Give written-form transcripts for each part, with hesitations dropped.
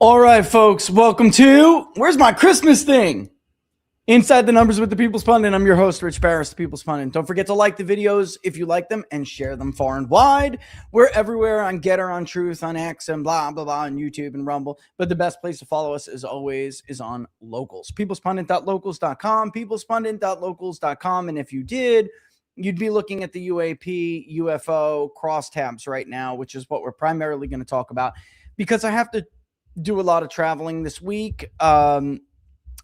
All right, folks, welcome to Where's My Christmas Thing? Inside the Numbers with the People's Pundit. I'm your host, Rich Barris, the People's Pundit. Don't forget to like the videos if you like them and share them far and wide. We're everywhere on Getter, on Truth, on X, and blah, blah, blah, on YouTube and Rumble. But the best place to follow us, as always, is on Locals. peoplespundit.locals.com, peoplespundit.locals.com. And if you did, you'd be looking at the UAP, UFO crosstabs right now, which is what we're primarily going to talk about because I have to do a lot of traveling this week. I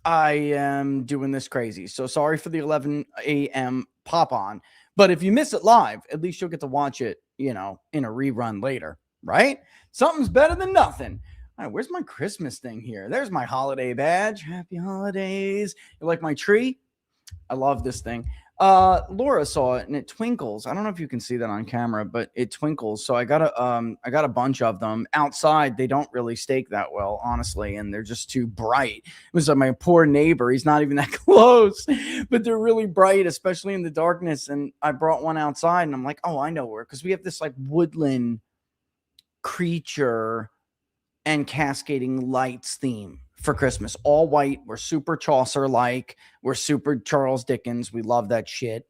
am doing this crazy. So sorry for the 11 a.m. pop on. But if you miss it live, at least you'll get to watch it, in a rerun later, right? Something's better than nothing. All right, where's my Christmas thing here? There's my holiday badge. Happy holidays. You like my tree? I love this thing. Laura saw it and it twinkles. I don't know if you can see that on camera, but it twinkles. So I got a bunch of them outside. They don't really stake that well, honestly, and they're just too bright. It was like my poor neighbor. He's not even that close, but they're really bright, especially in the darkness. And I brought one outside and I'm like, oh, I know where, because we have this like woodland creature and cascading lights theme for Christmas. All white. We're super Chaucer-like. We're super Charles Dickens. We love that shit.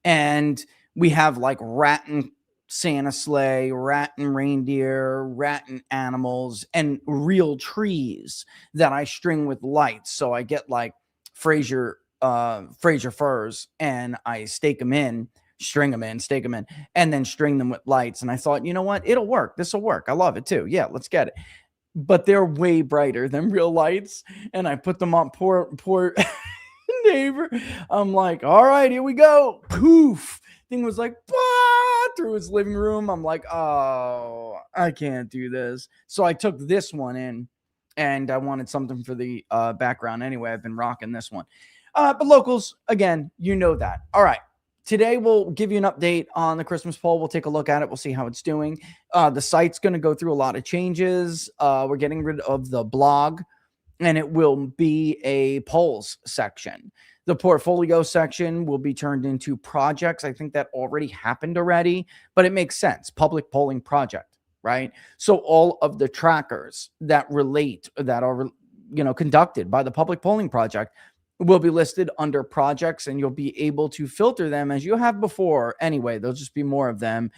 And we have like rat and Santa sleigh, rat and reindeer, rat and animals, and real trees that I string with lights. So I get like Fraser firs and I stake them in, and then string them with lights. And I thought, you know what? It'll work. This will work. I love it too. Yeah, let's get it. But they're way brighter than real lights. And I put them on poor neighbor. I'm like, all right, here we go. Poof. Thing was like, through his living room. I'm like, oh, I can't do this. So I took this one in and I wanted something for the background anyway. I've been rocking this one. But locals, again, you know that. All right. Today, we'll give you an update on the Christmas poll. We'll take a look at it. We'll see how it's doing. The site's going to go through a lot of changes. We're getting rid of the blog, and it will be a polls section. The portfolio section will be turned into projects. I think that already happened already, but it makes sense. Public polling project, right? So all of the trackers that are conducted by the public polling project will be listed under projects, and you'll be able to filter them as you have before. Anyway, there'll just be more of them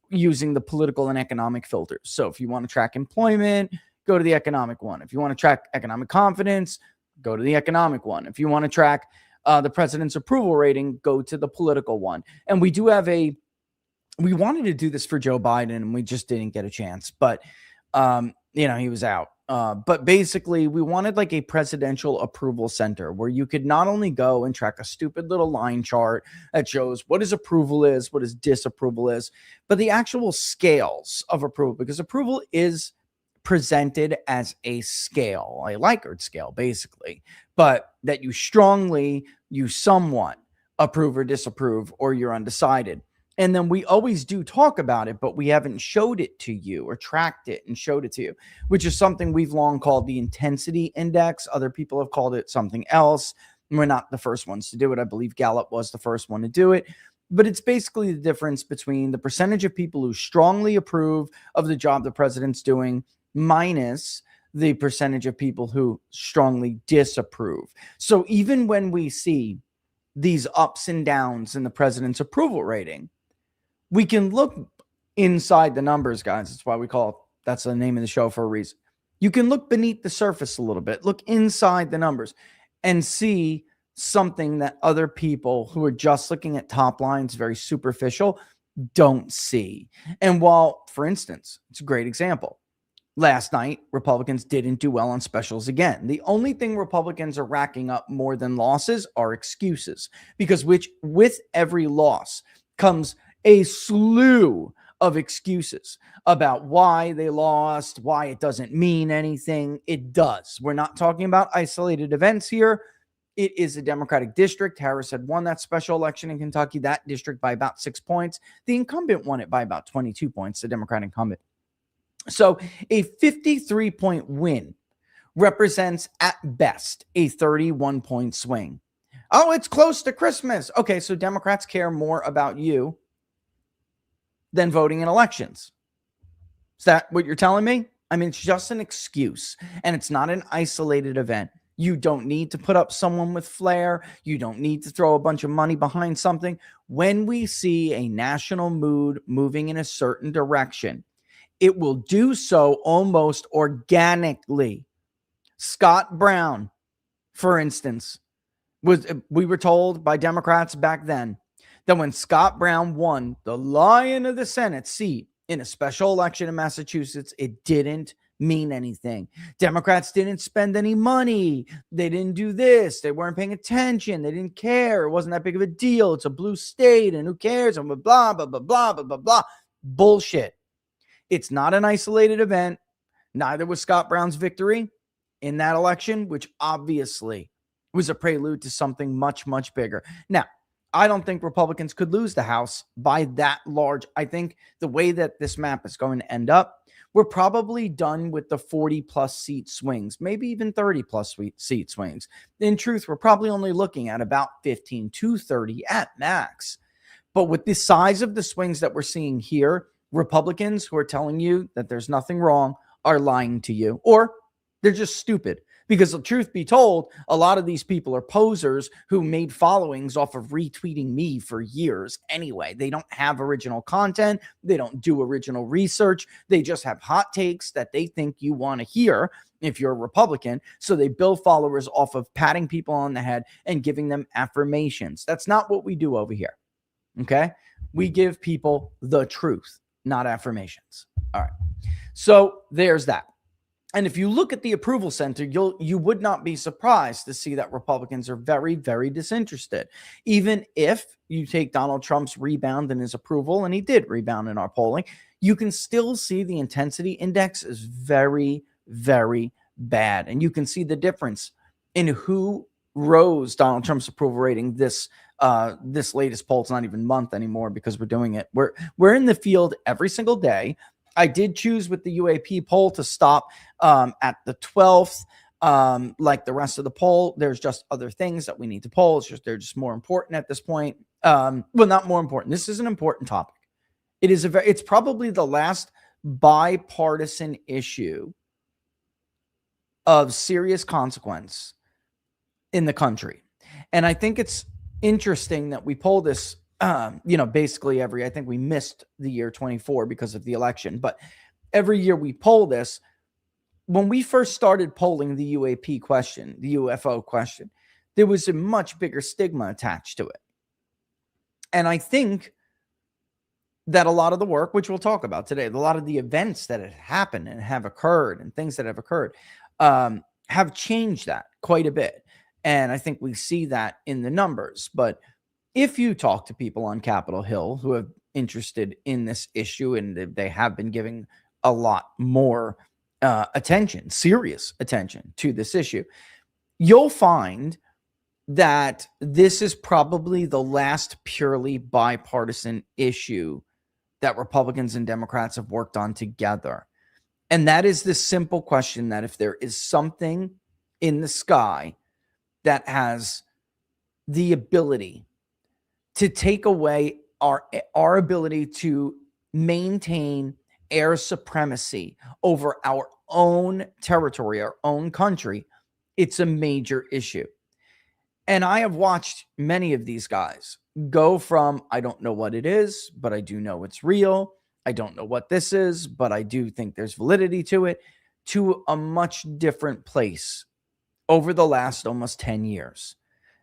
using the political and economic filters. So if you want to track employment, go to the economic one. If you want to track economic confidence, go to the economic one. If you want to track the president's approval rating, go to the political one. And we do have we wanted to do this for Joe Biden and we just didn't get a chance, but he was out. But basically, we wanted like a presidential approval center where you could not only go and track a stupid little line chart that shows what his approval is, what his disapproval is, but the actual scales of approval, because approval is presented as a scale, a Likert scale, basically, but that you somewhat approve or disapprove, or you're undecided. And then we always do talk about it, but we haven't showed it to you or tracked it and showed it to you, which is something we've long called the intensity index. Other people have called it something else. We're not the first ones to do it. I believe Gallup was the first one to do it. But it's basically the difference between the percentage of people who strongly approve of the job the president's doing minus the percentage of people who strongly disapprove. So even when we see these ups and downs in the president's approval rating, we can look inside the numbers, guys. That's why that's the name of the show for a reason. You can look beneath the surface a little bit, look inside the numbers and see something that other people who are just looking at top lines, very superficial, don't see. And while, for instance, it's a great example. Last night, Republicans didn't do well on specials again. The only thing Republicans are racking up more than losses are excuses, because with every loss comes a slew of excuses about why they lost, why it doesn't mean anything. It does. We're not talking about isolated events here. It is a Democratic district. Harris had won that special election in Kentucky, that district, by about 6 points. The incumbent won it by about 22 points, the Democratic incumbent. So a 53-point win represents at best a 31-point swing. Oh, it's close to Christmas. Okay, so Democrats care more about you than voting in elections. Is that what you're telling me? I mean, it's just an excuse, and it's not an isolated event. You don't need to put up someone with flair. You don't need to throw a bunch of money behind something. When we see a national mood moving in a certain direction, it will do so almost organically. Scott Brown, for instance, we were told by Democrats back then that when Scott Brown won the Lion of the Senate seat in a special election in Massachusetts, it didn't mean anything. Democrats didn't spend any money. They didn't do this. They weren't paying attention. They didn't care. It wasn't that big of a deal. It's a blue state, and who cares? And blah, blah, blah, blah, blah, blah, blah. Bullshit. It's not an isolated event. Neither was Scott Brown's victory in that election, which obviously was a prelude to something much, much bigger. Now, I don't think Republicans could lose the House by that large. I think the way that this map is going to end up, we're probably done with the 40-plus seat swings, maybe even 30-plus seat swings. In truth, we're probably only looking at about 15 to 30 at max. But with the size of the swings that we're seeing here, Republicans who are telling you that there's nothing wrong are lying to you, or they're just stupid. Because the truth be told, a lot of these people are posers who made followings off of retweeting me for years anyway. They don't have original content. They don't do original research. They just have hot takes that they think you want to hear if you're a Republican. So they build followers off of patting people on the head and giving them affirmations. That's not what we do over here. Okay? We give people the truth, not affirmations. All right. So there's that. And if you look at the approval center, you would not be surprised to see that Republicans are very, very disinterested. Even if you take Donald Trump's rebound in his approval, and he did rebound in our polling, you can still see the intensity index is very, very bad. And you can see the difference in who rose Donald Trump's approval rating this latest poll. It's not even month anymore because we're doing it. We're in the field every single day. I did choose with the UAP poll to stop at the 12th. Like the rest of the poll, there's just other things that we need to poll. They're just more important at this point. Well, not more important. This is an important topic. It's probably the last bipartisan issue of serious consequence in the country. And I think it's interesting that we poll this basically I think we missed the year 24 because of the election, but every year we poll this. When we first started polling the UAP question, the UFO question, there was a much bigger stigma attached to it. And I think that a lot of the work, which we'll talk about today, a lot of the events that have happened and have occurred and things that have occurred have changed that quite a bit. And I think we see that in the numbers. But if you talk to people on Capitol Hill who are interested in this issue, and they have been giving a lot more attention, serious attention to this issue, you'll find that this is probably the last purely bipartisan issue that Republicans and Democrats have worked on together. And that is this simple question that if there is something in the sky that has the ability to take away our ability to maintain air supremacy over our own territory, our own country, it's a major issue. And I have watched many of these guys go from, I don't know what it is, but I do know it's real. I don't know what this is, but I do think there's validity to it, to a much different place over the last almost 10 years.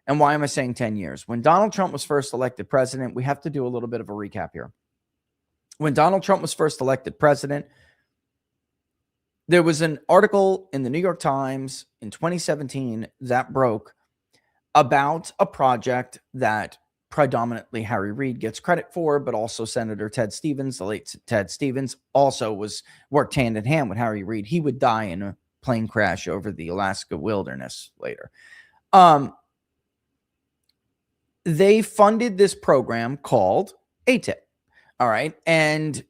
And why am I saying 10 years? When Donald Trump was first elected president, we have to do a little bit of a recap here. When Donald Trump was first elected president, there was an article in the New York Times in 2017 that broke about a project that predominantly Harry Reid gets credit for, but also Senator Ted Stevens, the late Ted Stevens, also worked hand in hand with Harry Reid. He would die in a plane crash over the Alaska wilderness later. They funded this program called ATIP. All right. And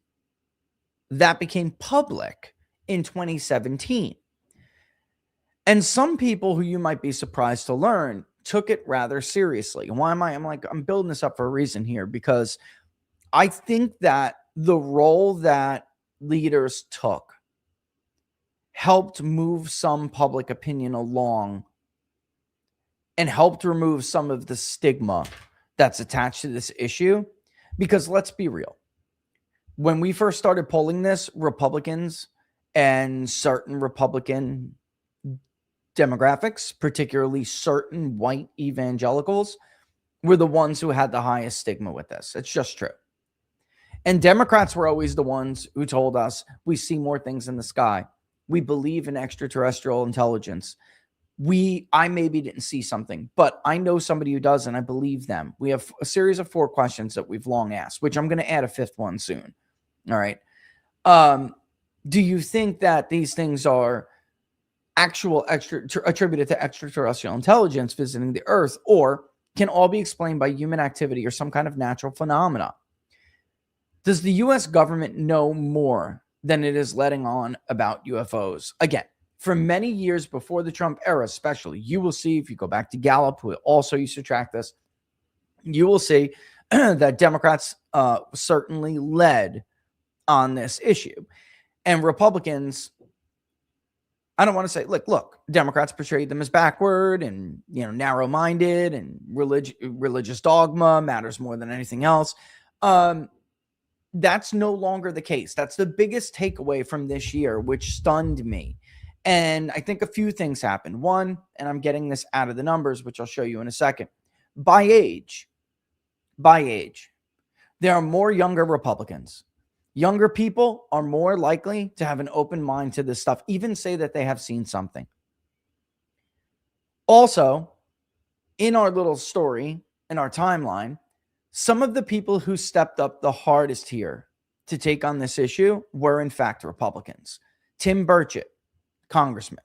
that became public in 2017. And some people who you might be surprised to learn took it rather seriously. And why am I? I'm building this up for a reason here, because I think that the role that leaders took helped move some public opinion along and helped remove some of the stigma that's attached to this issue. Because let's be real, when we first started polling this, Republicans and certain Republican demographics, particularly certain white evangelicals, were the ones who had the highest stigma with this. It's just true. And Democrats were always the ones who told us we see more things in the sky. We believe in extraterrestrial intelligence. I maybe didn't see something, but I know somebody who does, and I believe them. We have a series of 4 questions that we've long asked, which I'm going to add a 5th one soon. All right. Do you think that these things are attributed to extraterrestrial intelligence visiting the Earth, or can all be explained by human activity or some kind of natural phenomena? Does the U.S. government know more than it is letting on about UFOs? Again, for many years before the Trump era, especially, you will see, if you go back to Gallup, who also used to track this, you will see that Democrats certainly led on this issue. And Republicans, I don't want to say, look, Democrats portrayed them as backward and, narrow-minded, and religious dogma matters more than anything else. That's no longer the case. That's the biggest takeaway from this year, which stunned me. And I think a few things happened. One, and I'm getting this out of the numbers, which I'll show you in a second. By age, there are more younger Republicans. Younger people are more likely to have an open mind to this stuff, even say that they have seen something. Also, in our little story, in our timeline, some of the people who stepped up the hardest here to take on this issue were, in fact, Republicans. Tim Burchett, Congressman.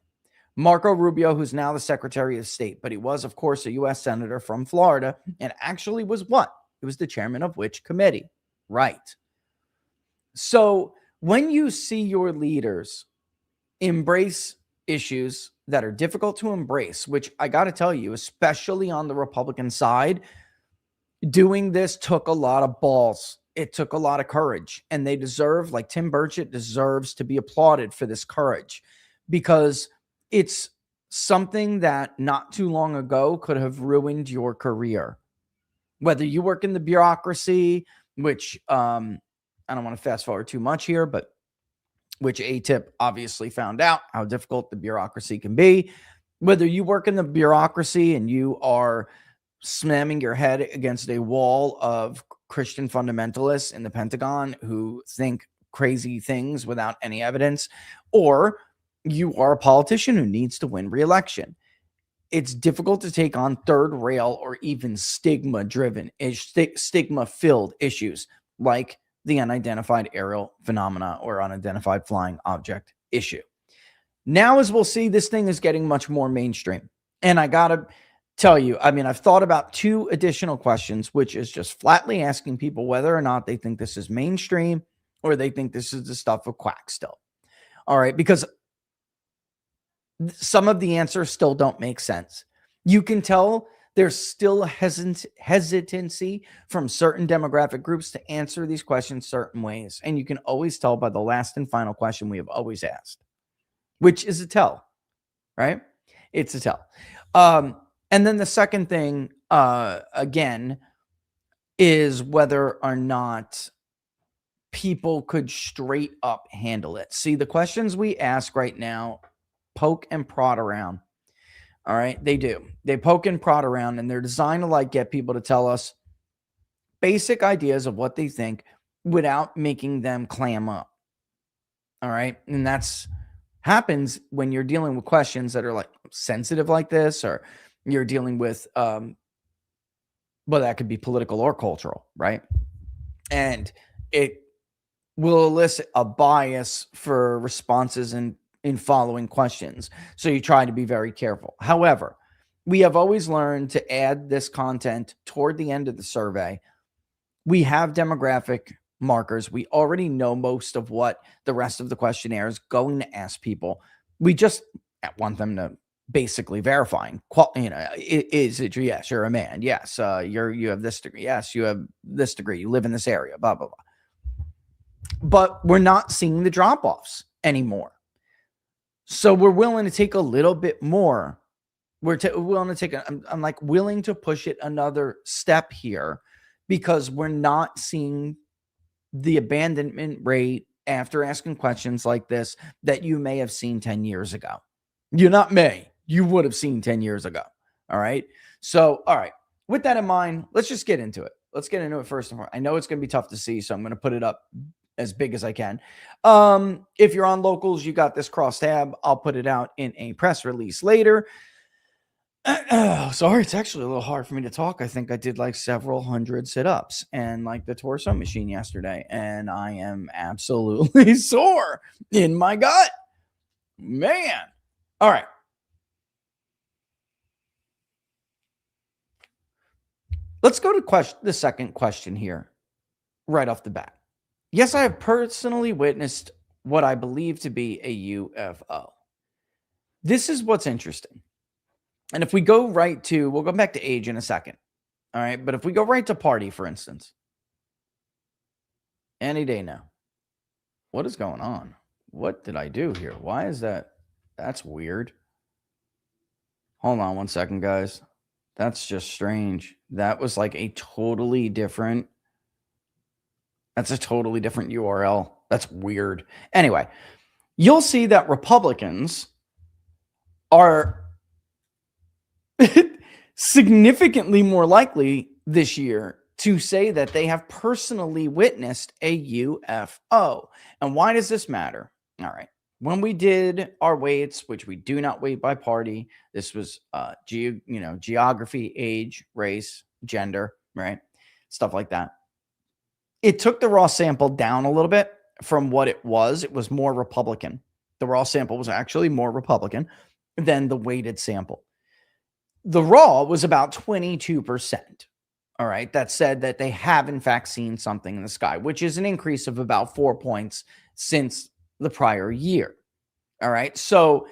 Marco Rubio, who's now the Secretary of State, but he was, of course, a U.S. Senator from Florida, and actually was what? He was the chairman of which committee? Right. So when you see your leaders embrace issues that are difficult to embrace, which I got to tell you, especially on the Republican side, doing this took a lot of balls. It took a lot of courage, and they deserve, like Tim Burchett deserves to be applauded for this courage, because it's something that not too long ago could have ruined your career. Whether you work in the bureaucracy, which I don't want to fast forward too much here, but which ATIP obviously found out how difficult the bureaucracy can be. Whether you work in the bureaucracy and you are slamming your head against a wall of Christian fundamentalists in the Pentagon who think crazy things without any evidence, or you are a politician who needs to win re-election. It's difficult to take on third rail or even stigma-filled issues like the unidentified aerial phenomena or unidentified flying object issue. Now, as we'll see, this thing is getting much more mainstream. And I got to tell you, I've thought about 2 additional questions, which is just flatly asking people whether or not they think this is mainstream or they think this is the stuff of quack still. All right, because some of the answers still don't make sense. You can tell there's still hesitancy from certain demographic groups to answer these questions certain ways. And you can always tell by the last and final question we have always asked, which is a tell, right? It's a tell. And then the second thing, again, is whether or not people could straight up handle it. See, the questions we ask right now poke and prod around. All right, they do. They poke and prod around, and they're designed to get people to tell us basic ideas of what they think without making them clam up. All right, and that's happens when you're dealing with questions that are sensitive like this, or you're dealing with well, that could be political or cultural, right? And it will elicit a bias for responses in following questions. So you try to be very careful. However, we have always learned to add this content toward the end of the survey. We have demographic markers. We already know most of what the rest of the questionnaire is going to ask people. We just want them to basically verifying, is it, yes, you're a man. Yes. You have this degree. Yes, you have this degree. You live in this area, blah, blah, blah. But we're not seeing the drop-offs anymore. So we're willing to take a little bit more. We're willing to take I'm like willing to push it another step here because we're not seeing the abandonment rate after asking questions like this that you may have seen 10 years ago. You're not may. You would have seen 10 years ago. All right. So, all right. With that in mind, let's just get into it. Let's get into it first of all. I know it's going to be tough to see, so I'm going to put it up as big as I can. If you're on locals, you got this cross tab. I'll put it out in a press release later. Sorry, it's actually a little hard for me to talk. I think I did like several hundred sit-ups and like the torso machine yesterday, and I am absolutely sore in my gut. Man. All right. Let's go to the second question here right off the bat. Yes, I have personally witnessed what I believe to be a UFO. This is what's interesting. And if we go right to, we'll go back to age in a second. All right. But if we go right to party, for instance, any day now, what is going on? What did I do here? Why is that? That's weird. Hold on one second, guys. That's just strange. That was like a totally different. That's a totally different URL. That's weird. Anyway, you'll see that Republicans are significantly more likely this year to say that they have personally witnessed a UFO. And why does this matter? All right. When we did our weights, which we do not weight by party, this was geography, age, race, gender, right? Stuff like that. It took the raw sample down a little bit from what it was. It was more Republican. The raw sample was actually more Republican than the weighted sample. The raw was about 22%. All right. That said that they have, in fact, seen something in the sky, which is an increase of about 4 points since the prior year. All right. So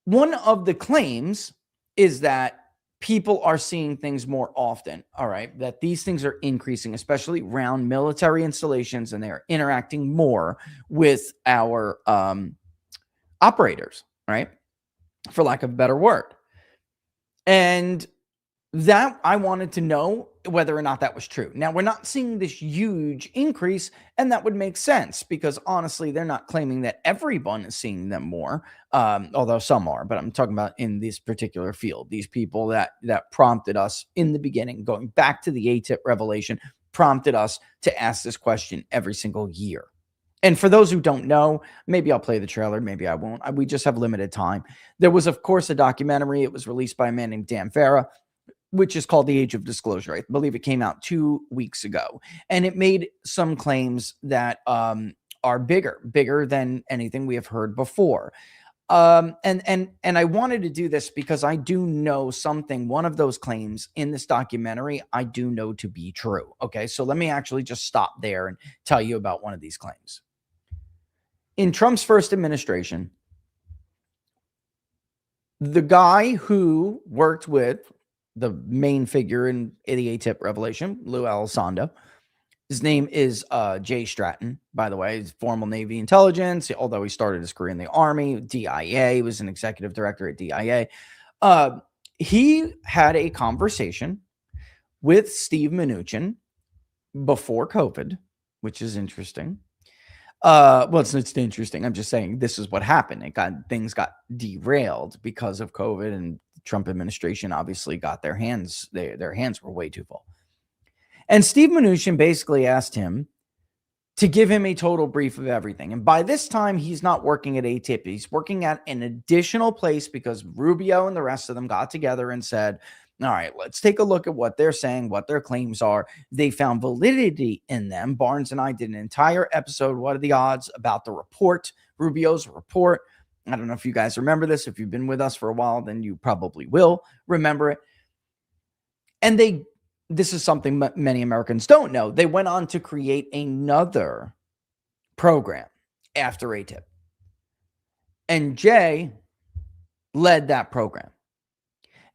one of the claims is that people are seeing things more often. All right. That these things are increasing, especially around military installations, and they are interacting more with our operators, right? For lack of a better word. And that I wanted to know whether or not that was true. Now, we're not seeing this huge increase, and that would make sense because honestly, they're not claiming that everyone is seeing them more, although some are, but I'm talking about in this particular field. These people that prompted us in the beginning, going back to the ATIP revelation, prompted us to ask this question every single year. And for those who don't know, maybe I'll play the trailer, maybe I won't. We just have limited time. There was, of course, a documentary. It was released by a man named Dan Farah, which is called The Age of Disclosure. I believe it came out 2 weeks ago. And it made some claims that are bigger than anything we have heard before. And I wanted to do this because I do know something. One of those claims in this documentary, I do know to be true. Okay, so let me actually just stop there and tell you about one of these claims. In Trump's first administration, the guy who worked with the main figure in the ATIP revelation, Lou Elizondo, his name is Jay Stratton, by the way. He's former Navy intelligence, although he started his career in the Army, DIA. He was an executive director at DIA. He had a conversation with Steve Mnuchin before COVID, which is interesting. Well, it's interesting. I'm just saying this is what happened. Things got derailed because of COVID, and the Trump administration obviously got their hands were way too full. And Steve Mnuchin basically asked him to give him a total brief of everything. And by this time, he's not working at ATIP. He's working at an additional place because Rubio and the rest of them got together and said, all right, let's take a look at what they're saying, what their claims are. They found validity in them. Barnes and I did an entire episode, What Are the Odds, about the report, Rubio's report. I don't know if you guys remember this. If you've been with us for a while, then you probably will remember it. And this is something many Americans don't know. They went on to create another program after ATIP. And Jay led that program.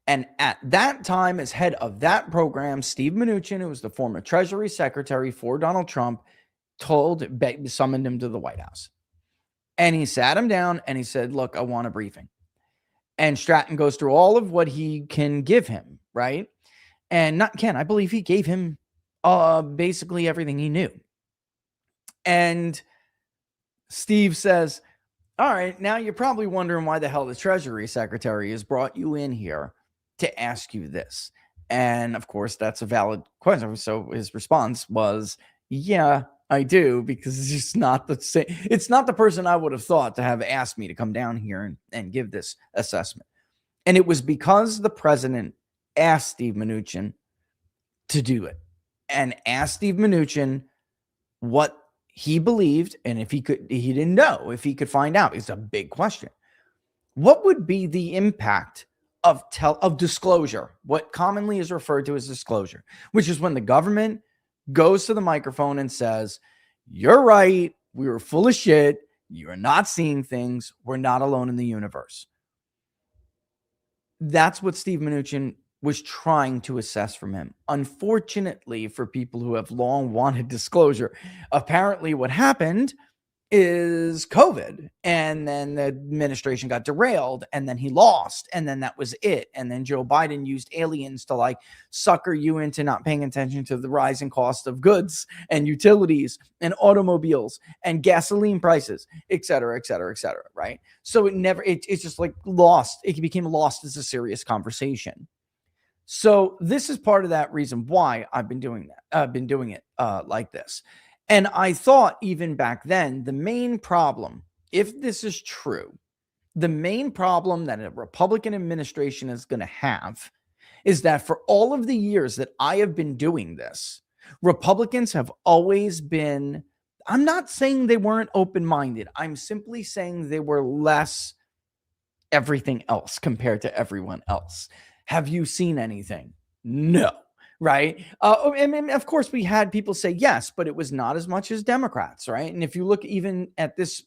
And at that time, as head of that program, Steve Mnuchin, who was the former Treasury Secretary for Donald Trump, summoned him to the White House. And he sat him down and he said, look, I want a briefing. And Stratton goes through all of what he can give him, right? And not Ken, I believe he gave him basically everything he knew. And Steve says, all right, now you're probably wondering why the hell the Treasury Secretary has brought you in here to ask you this. And of course, that's a valid question. So his response was, yeah, I do, because it's just not the same. It's not the person I would have thought to have asked me to come down here and give this assessment. And it was because the president asked Steve Mnuchin to do it, and asked Steve Mnuchin what he believed, and if he didn't know if he could find out. It's a big question. What would be the impact of disclosure, what commonly is referred to as disclosure, which is when the government goes to the microphone and says, you're right, we were full of shit, you're not seeing things, we're not alone in the universe. That's what Steve Mnuchin was trying to assess from him. Unfortunately, for people who have long wanted disclosure, apparently what happened is COVID, and then the administration got derailed, and then he lost, and then that was it. And then Joe Biden used aliens to like sucker you into not paying attention to the rising cost of goods and utilities and automobiles and gasoline prices, et cetera, et cetera, et cetera, right? So it's just like lost. It became lost as a serious conversation. So this is part of that reason why I've been doing that. I've been doing it like this. And I thought even back then, the main problem, if this is true, the main problem that a Republican administration is going to have is that for all of the years that I have been doing this, Republicans have always been, I'm not saying they weren't open-minded. I'm simply saying they were less everything else compared to everyone else. Have you seen anything? No. Right. And of course, we had people say yes, but it was not as much as Democrats. Right. And if you look even at this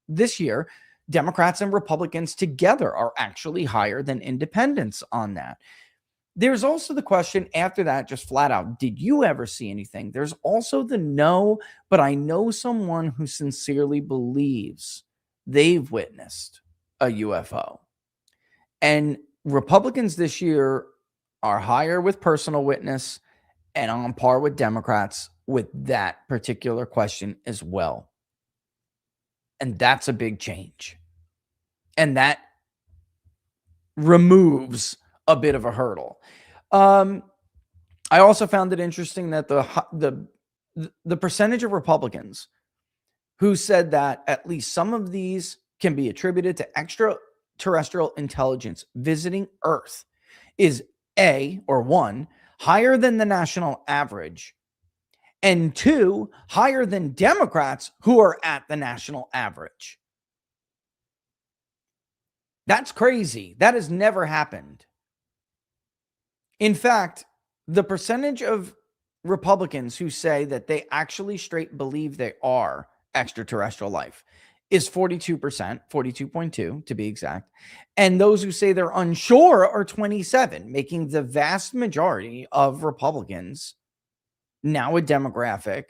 this year, Democrats and Republicans together are actually higher than independents on that. There's also the question after that, just flat out, did you ever see anything? There's also the no, but I know someone who sincerely believes they've witnessed a UFO. And Republicans this year are higher with personal witness and on par with Democrats with that particular question as well. And that's a big change. And that removes a bit of a hurdle. I also found it interesting that the percentage of Republicans who said that at least some of these can be attributed to extraterrestrial intelligence visiting Earth is one, higher than the national average, and two, higher than Democrats who are at the national average. That's crazy. That has never happened. In fact, the percentage of Republicans who say that they actually straight believe they are extraterrestrial life is 42%, 42.2 to be exact. And those who say they're unsure are 27, making the vast majority of Republicans, now a demographic,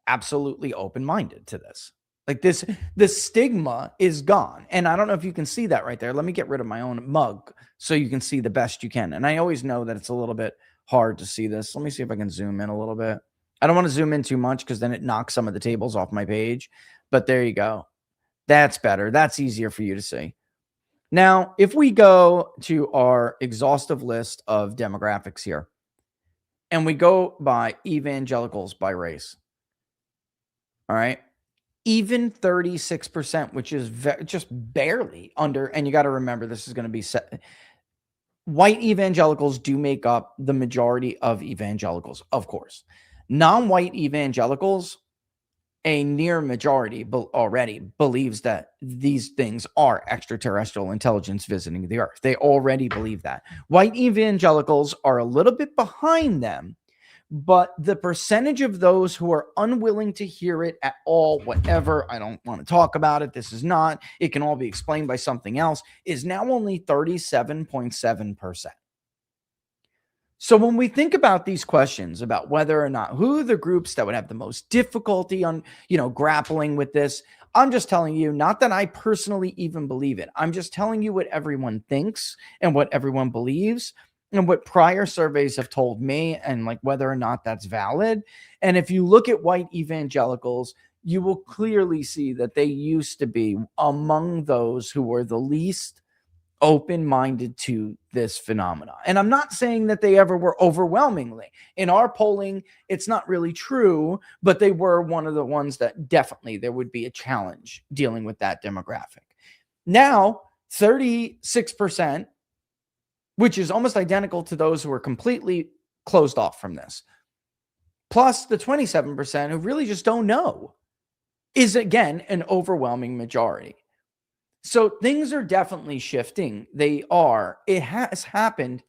absolutely open-minded to this. Like this, the stigma is gone. And I don't know if you can see that right there. Let me get rid of my own mug so you can see the best you can. And I always know that it's a little bit hard to see this. Let me see if I can zoom in a little bit. I don't want to zoom in too much because then it knocks some of the tables off my page. But there you go. That's better. That's easier for you to see. Now, if we go to our exhaustive list of demographics here, and we go by evangelicals by race, all right, even 36%, which is just barely under, and you got to remember this is going to be set. White evangelicals do make up the majority of evangelicals, of course. Non-white evangelicals, a near majority already believes that these things are extraterrestrial intelligence visiting the Earth. They already believe that. White evangelicals are a little bit behind them, but the percentage of those who are unwilling to hear it at all, whatever, I don't want to talk about it, this is not, it can all be explained by something else, is now only 37.7%. So when we think about these questions about whether or not who are the groups that would have the most difficulty on, grappling with this, I'm just telling you, not that I personally even believe it. I'm just telling you what everyone thinks and what everyone believes and what prior surveys have told me and like whether or not that's valid. And if you look at white evangelicals, you will clearly see that they used to be among those who were the least open-minded to this phenomena. And I'm not saying that they ever were overwhelmingly. In our polling, it's not really true, but they were one of the ones that definitely there would be a challenge dealing with that demographic. Now, 36%, which is almost identical to those who are completely closed off from this, plus the 27% who really just don't know, is again an overwhelming majority. So things are definitely shifting. They are. It has happened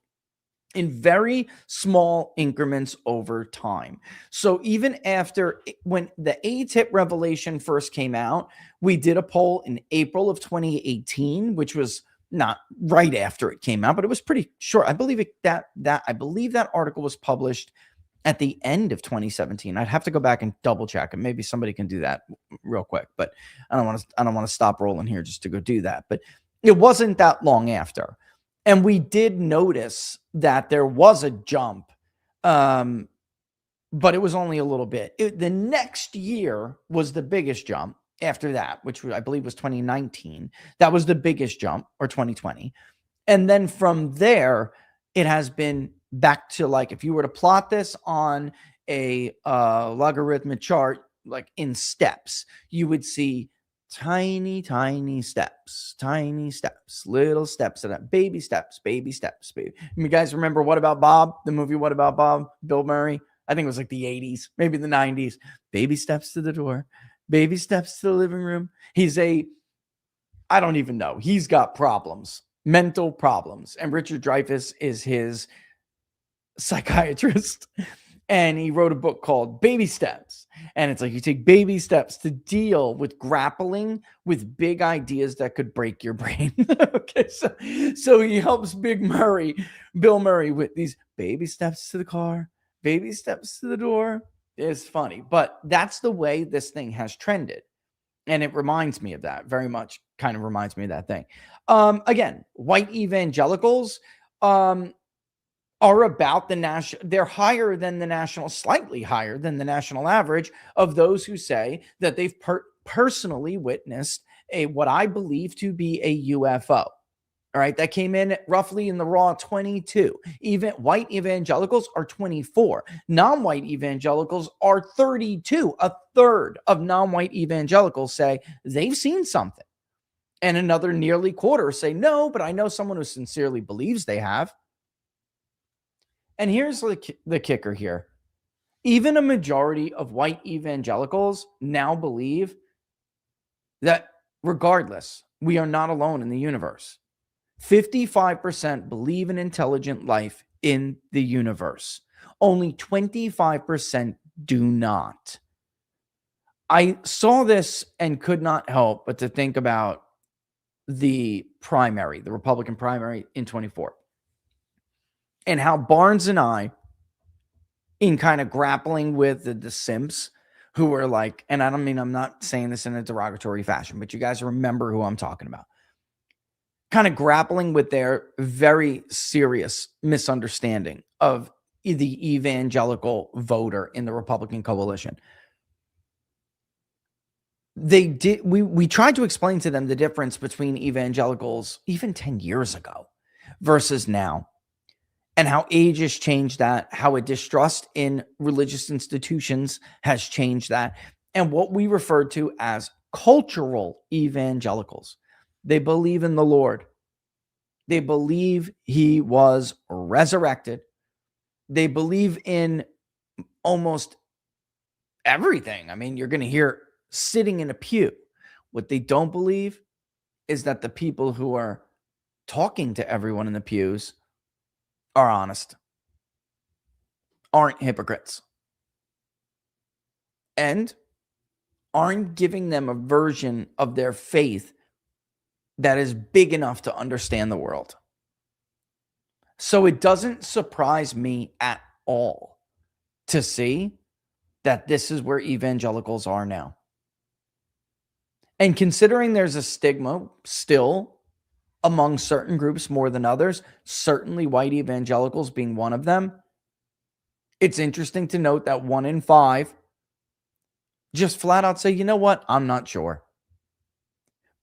in very small increments over time. So even after when the ATIP revelation first came out, we did a poll in April of 2018, which was not right after it came out, but it was pretty short. I believe that article was published at the end of 2017. I'd have to go back and double check, and maybe somebody can do that real quick, but I don't want to stop rolling here just to go do that. But it wasn't that long after. And we did notice that there was a jump, but it was only a little bit. The next year was the biggest jump after that, which I believe was 2019. That was the biggest jump, or 2020. And then from there, it has been back to, like, if you were to plot this on a logarithmic chart, like in steps, you would see tiny steps, little steps, baby steps. You guys remember What About Bob? The movie What About Bob? Bill Murray. I think it was like the 80s, maybe the 90s. Baby steps to the door, baby steps to the living room. I don't even know. He's got problems, mental problems. And Richard Dreyfuss is his psychiatrist. And he wrote a book called Baby Steps. And it's like you take baby steps to deal with grappling with big ideas that could break your brain. Okay, so he helps Bill Murray, with these baby steps to the car, baby steps to the door. It's funny, but that's the way this thing has trended. And it reminds me of that very much, kind of reminds me of that thing. Again, white evangelicals, are about the national, they're higher than the national, slightly higher than the national average of those who say that they've personally witnessed what I believe to be a UFO. All right, that came in roughly in the raw 22. Even white evangelicals are 24. Non-white evangelicals are 32. A third of non-white evangelicals say they've seen something. And another nearly quarter say no, but I know someone who sincerely believes they have. And here's the kicker here. Even a majority of white evangelicals now believe that regardless, we are not alone in the universe. 55% believe in intelligent life in the universe. Only 25% do not. I saw this and could not help but to think about the Republican primary in 24. And how Barnes and I, in kind of grappling with the simps who were like, and I don't mean, I'm not saying this in a derogatory fashion, but you guys remember who I'm talking about, kind of grappling with their very serious misunderstanding of the evangelical voter in the Republican coalition. We tried to explain to them the difference between evangelicals even 10 years ago versus now. And how age has changed that, how a distrust in religious institutions has changed that, and what we refer to as cultural evangelicals. They believe in the Lord. They believe he was resurrected. They believe in almost everything. I mean, you're going to hear sitting in a pew. What they don't believe is that the people who are talking to everyone in the pews are honest, aren't hypocrites, and aren't giving them a version of their faith that is big enough to understand the world. So it doesn't surprise me at all to see that this is where evangelicals are now. And considering there's a stigma still among certain groups more than others, certainly white evangelicals being one of them, it's interesting to note that 1 in 5 just flat out say, you know what, I'm not sure.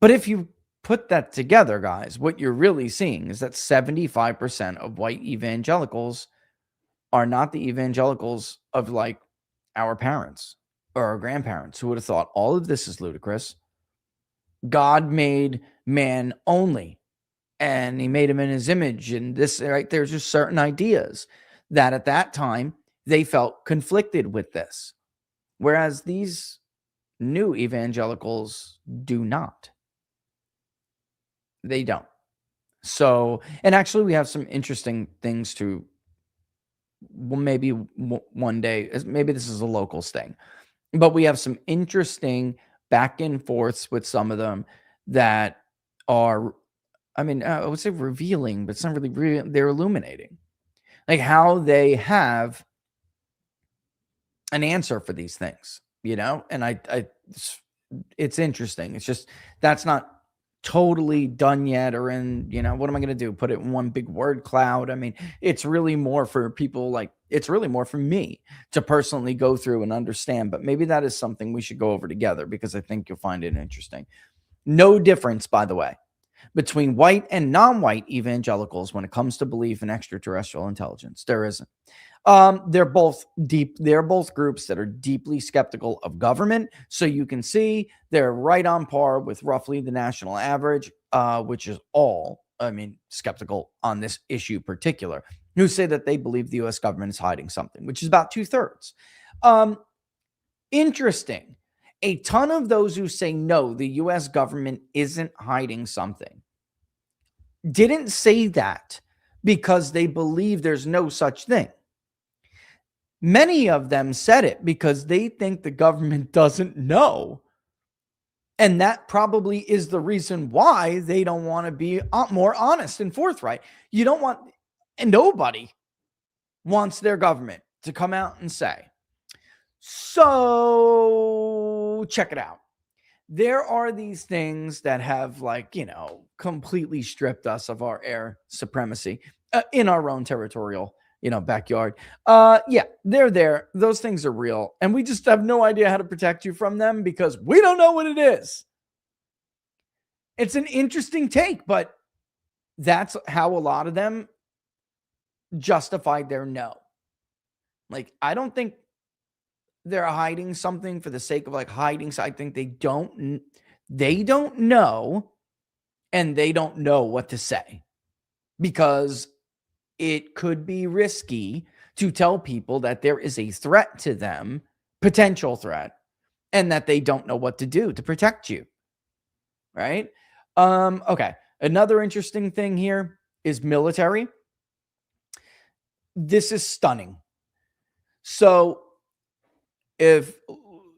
But if you put that together, guys, what you're really seeing is that 75% of white evangelicals are not the evangelicals of like our parents or our grandparents who would have thought all of this is ludicrous. God made man only, and he made him in his image. And this, right? There's just certain ideas that at that time they felt conflicted with this. Whereas these new evangelicals do not. They don't. So, and actually, we have some interesting things to, well, maybe one day, maybe this is a locals thing, but we have some interesting back and forths with some of them that are, I mean, I would say revealing, but it's not really, they're illuminating. Like how they have an answer for these things, you know? And it's interesting. It's just, that's not totally done yet, or in, you know, what am I going to do? Put it in one big word cloud? I mean, it's really more for people like, it's really more for me to personally go through and understand, but maybe that is something we should go over together because I think you'll find it interesting. No difference, by the way, between white and non-white evangelicals when it comes to belief in extraterrestrial intelligence. There isn't. They're both groups that are deeply skeptical of government. So you can see they're right on par with roughly the national average, which is all, I mean, skeptical on this issue particular, who say that they believe the U.S. government is hiding something, which is about 2/3. Interesting. A ton of those who say no, the U.S. government isn't hiding something, didn't say that because they believe there's no such thing. Many of them said it because they think the government doesn't know. And that probably is the reason why they don't want to be more honest and forthright. You don't want, and nobody wants their government to come out and say. So check it out. There are these things that have, like, you know, completely stripped us of our air supremacy in our own territorial, you know, backyard. Yeah, they're there. Those things are real. And we just have no idea how to protect you from them because we don't know what it is. It's an interesting take, but that's how a lot of them justified their no. Like, I don't think they're hiding something for the sake of like hiding. So I think they don't know, and they don't know what to say because it could be risky to tell people that there is a threat to them, potential threat, and that they don't know what to do to protect you. Right? Okay. Another interesting thing here is military. This is stunning. So if,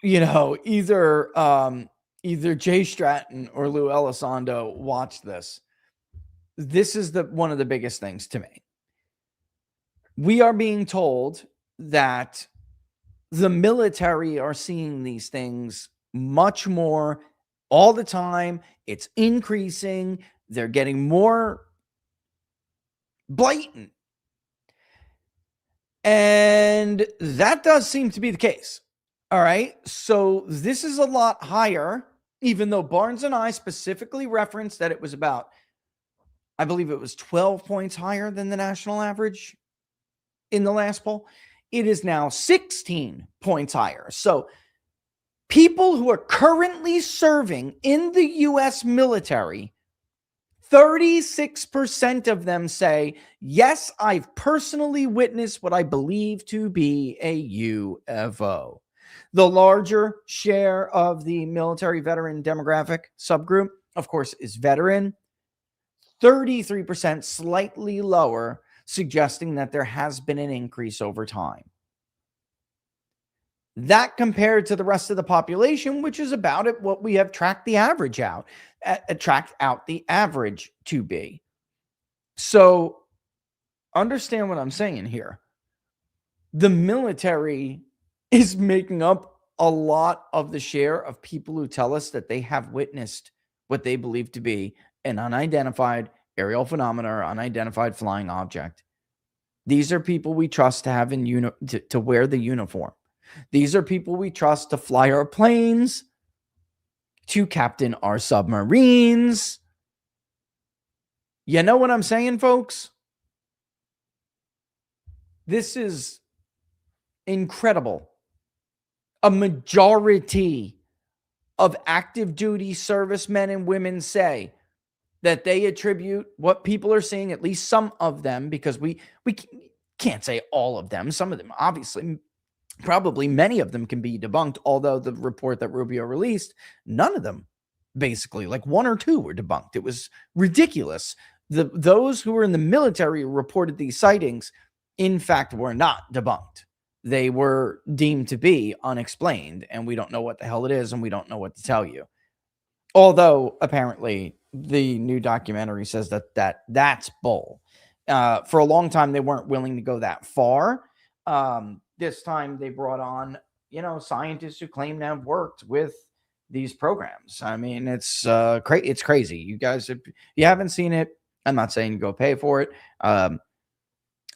you know, either Jay Stratton or Lou Elizondo watch this is one of the biggest things to me. We are being told that the military are seeing these things much more all the time. It's increasing. They're getting more blatant. And that does seem to be the case. All right. So this is a lot higher, even though Barnes and I specifically referenced that it was about, I believe it was 12 points higher than the national average in the last poll. It is now 16 points higher. So people who are currently serving in the U.S. military, 36% of them say, yes, I've personally witnessed what I believe to be a UFO. The larger share of the military veteran demographic subgroup, of course, is veteran. 33%, slightly lower, suggesting that there has been an increase over time. That compared to the rest of the population, which is about it, what we have tracked the average out, tracked out the average to be. So understand what I'm saying here. The military is making up a lot of the share of people who tell us that they have witnessed what they believe to be an unidentified aerial phenomena or unidentified flying object. These are people we trust to have to wear the uniform. These are people we trust to fly our planes, to captain our submarines. You know what I'm saying, folks? This is incredible. A majority of active duty servicemen and women say that they attribute what people are seeing, at least some of them, because we can't say all of them. Some of them, obviously, probably many of them can be debunked, although the report that Rubio released, none of them, basically, like one or two were debunked. It was ridiculous. Those who were in the military reported these sightings, in fact, were not debunked. They were deemed to be unexplained, and we don't know what the hell it is, and we don't know what to tell you. Although, apparently, the new documentary says that's bull. For a long time, they weren't willing to go that far. This time, they brought on, scientists who claim to have worked with these programs. I mean, it's crazy. You guys, if you haven't seen it, I'm not saying go pay for it.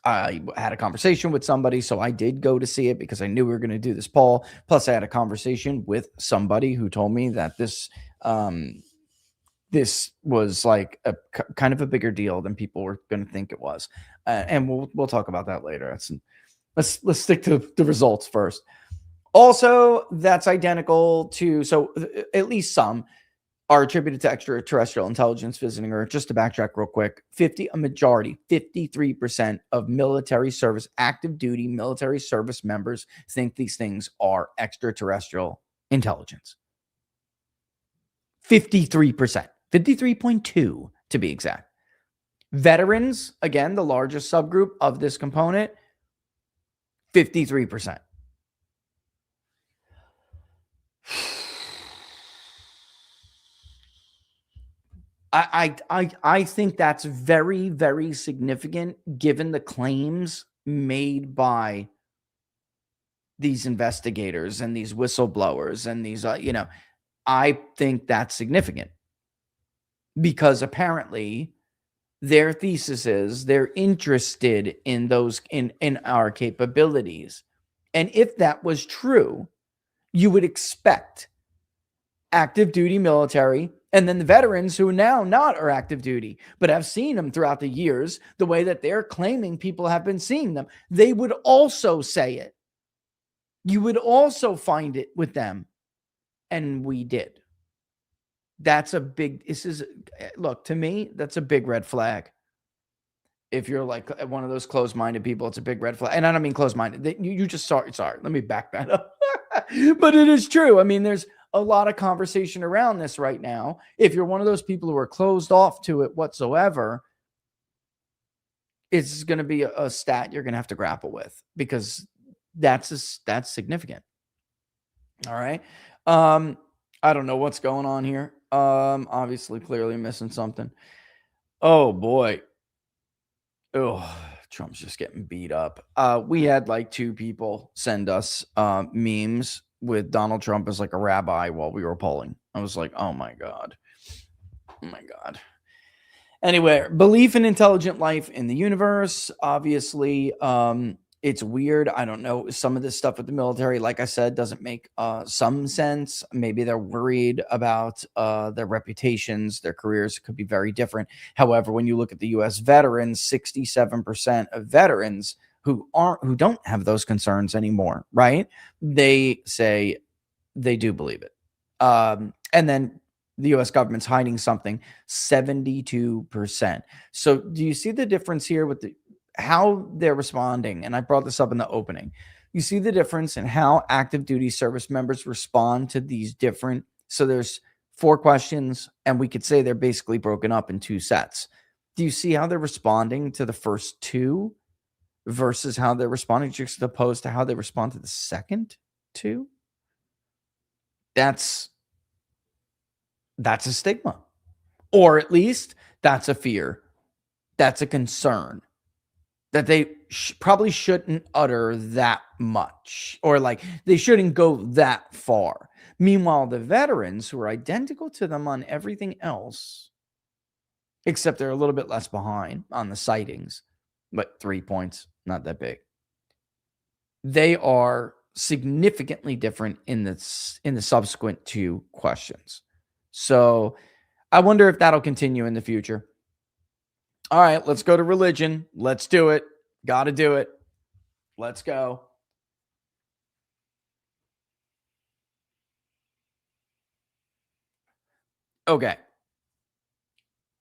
I had a conversation with somebody, so I did go to see it because I knew we were going to do this poll. Plus, I had a conversation with somebody who told me that this was like a kind of a bigger deal than people were going to think it was, and we'll talk about that later. Let's stick to the results first. Also, that's identical to, so at least some are attributed to extraterrestrial intelligence visiting Earth. Just to backtrack real quick, 53% of military service, active duty military service members think these things are extraterrestrial intelligence. 53%, 53.2 to be exact. Veterans, again, the largest subgroup of this component, 53%. I think that's very, very significant given the claims made by these investigators and these whistleblowers and these, I think that's significant because apparently their thesis is they're interested in those, in our capabilities. And if that was true, you would expect active duty military, and then the veterans who now not are active duty, but have seen them throughout the years, the way that they're claiming people have been seeing them, they would also say it. You would also find it with them. And we did. That's a big, look, to me, that's a big red flag. If you're like one of those closed-minded people, it's a big red flag. And I don't mean closed-minded. You just sorry. Let me back that up. But it is true. I mean, there's a lot of conversation around this right now. If you're one of those people who are closed off to it whatsoever, it's going to be a stat you're going to have to grapple with because that's significant. All right. I don't know what's going on here. Obviously, clearly missing something. Oh boy. Oh, Trump's just getting beat up. We had like two people send us memes with Donald Trump as like a rabbi while we were polling. I was like, oh my God. Oh my God. Anyway, belief in intelligent life in the universe. Obviously, it's weird. I don't know. Some of this stuff with the military, like I said, doesn't make some sense. Maybe they're worried about their reputations, their careers could be very different. However, when you look at the U.S. veterans, 67% of veterans who don't have those concerns anymore, right? They say they do believe it. And then the U.S. government's hiding something, 72%. So do you see the difference here with how they're responding? And I brought this up in the opening. You see the difference in how active duty service members respond to these different. So there's 4 questions, and we could say they're basically broken up in 2 sets. Do you see how they're responding to the first 2 versus how they're responding just opposed to how they respond to the second 2? That's a stigma, or at least that's a fear. That's a concern. that they probably shouldn't utter that much, or like they shouldn't go that far. Meanwhile, the veterans, who are identical to them on everything else, except they're a little bit less behind on the sightings, but 3 points, not that big. They are significantly different in the subsequent 2 questions. So I wonder if that'll continue in the future. All right, let's go to religion. Let's do it. Got to do it. Let's go. Okay.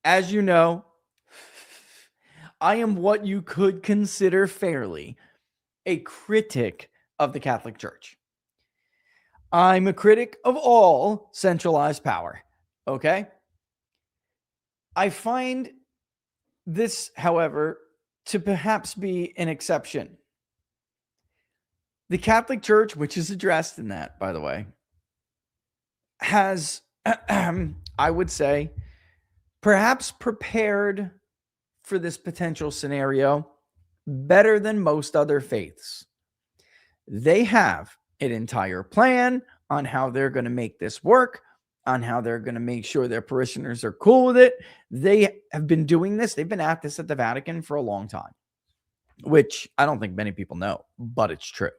As you know, I am what you could consider fairly a critic of the Catholic Church. I'm a critic of all centralized power. Okay. I find this, however, to perhaps be an exception. The Catholic Church, which is addressed in that, by the way, has, I would say, perhaps prepared for this potential scenario better than most other faiths. They have an entire plan on how they're going to make this work, on how they're going to make sure their parishioners are cool with it. They have been doing this. They've been at this at the Vatican for a long time, which I don't think many people know, but it's true.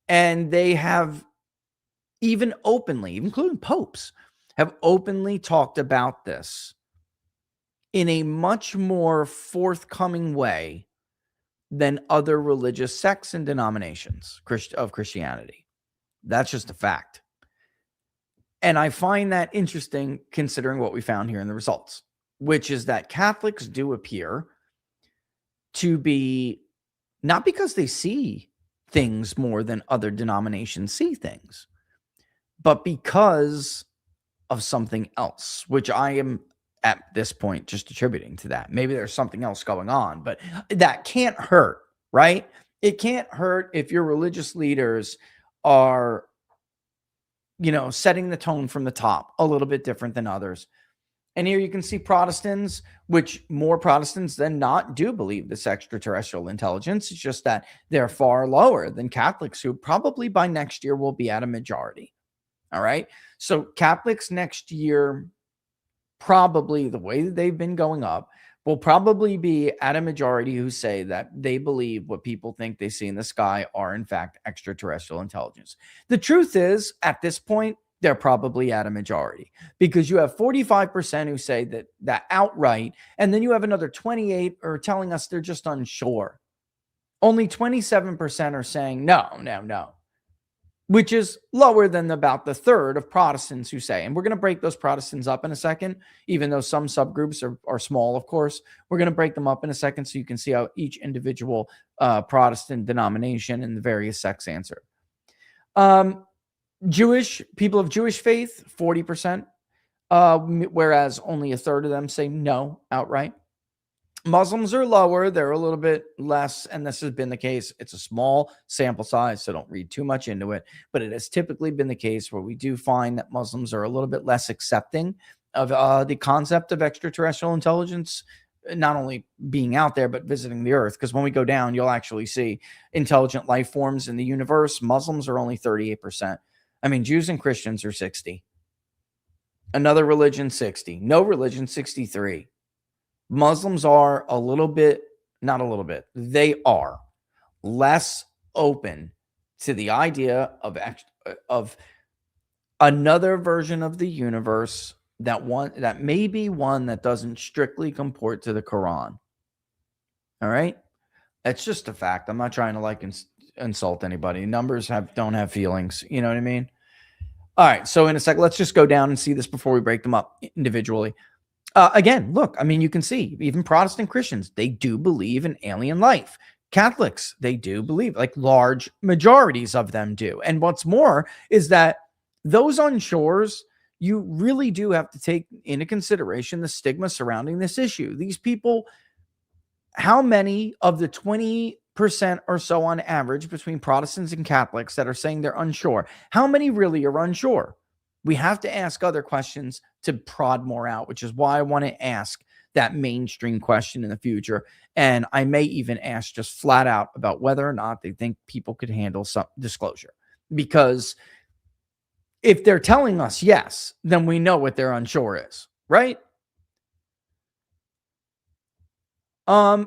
And they have even openly, including popes, have openly talked about this in a much more forthcoming way than other religious sects and denominations of Christianity. That's just a fact. And I find that interesting considering what we found here in the results, which is that Catholics do appear to be, not because they see things more than other denominations see things, but because of something else, which I am at this point just attributing to that. Maybe there's something else going on, but that can't hurt, right? It can't hurt if your religious leaders are, setting the tone from the top a little bit different than others. And here you can see Protestants, which more Protestants than not do believe this extraterrestrial intelligence. It's just that they're far lower than Catholics, who probably by next year will be at a majority. All right. So Catholics next year, probably the way that they've been going up, will probably be at a majority who say that they believe what people think they see in the sky are in fact extraterrestrial intelligence. The truth is, at this point, they're probably at a majority, because you have 45% who say that outright, and then you have another 28 are telling us they're just unsure. Only 27% are saying no, which is lower than about the third of Protestants who say. And we're going to break those Protestants up in a second, even though some subgroups are small, of course. We're going to break them up in a second so you can see how each individual Protestant denomination and the various sects answer. Jewish people of Jewish faith, 40%, whereas only a third of them say no outright. Muslims are lower. They're a little bit less, and this has been the case. It's a small sample size, so don't read too much into it, but it has typically been the case where we do find that Muslims are a little bit less accepting of the concept of extraterrestrial intelligence, not only being out there, but visiting the earth. Because when we go down, you'll actually see intelligent life forms in the universe. Muslims are only 38%. I mean, Jews and Christians are 60. Another religion, 60. No religion, 63. Muslims are they are less open to the idea of another version of the universe, that may be one that doesn't strictly comport to the Quran. All right. That's just a fact. I'm not trying to insult anybody. Numbers don't have feelings. You know what I mean? All right. So in a sec, let's just go down and see this before we break them up individually. Again, look, I mean, you can see even Protestant Christians, they do believe in alien life. Catholics, they do believe, like large majorities of them do. And what's more is that those on shores, you really do have to take into consideration the stigma surrounding this issue. These people, how many of the 20% or so on average between Protestants and Catholics that are saying they're unsure, how many really are unsure? We have to ask other questions to prod more out, which is why I want to ask that mainstream question in the future. And I may even ask just flat out about whether or not they think people could handle some disclosure. Because if they're telling us yes, then we know what their unsure is, right?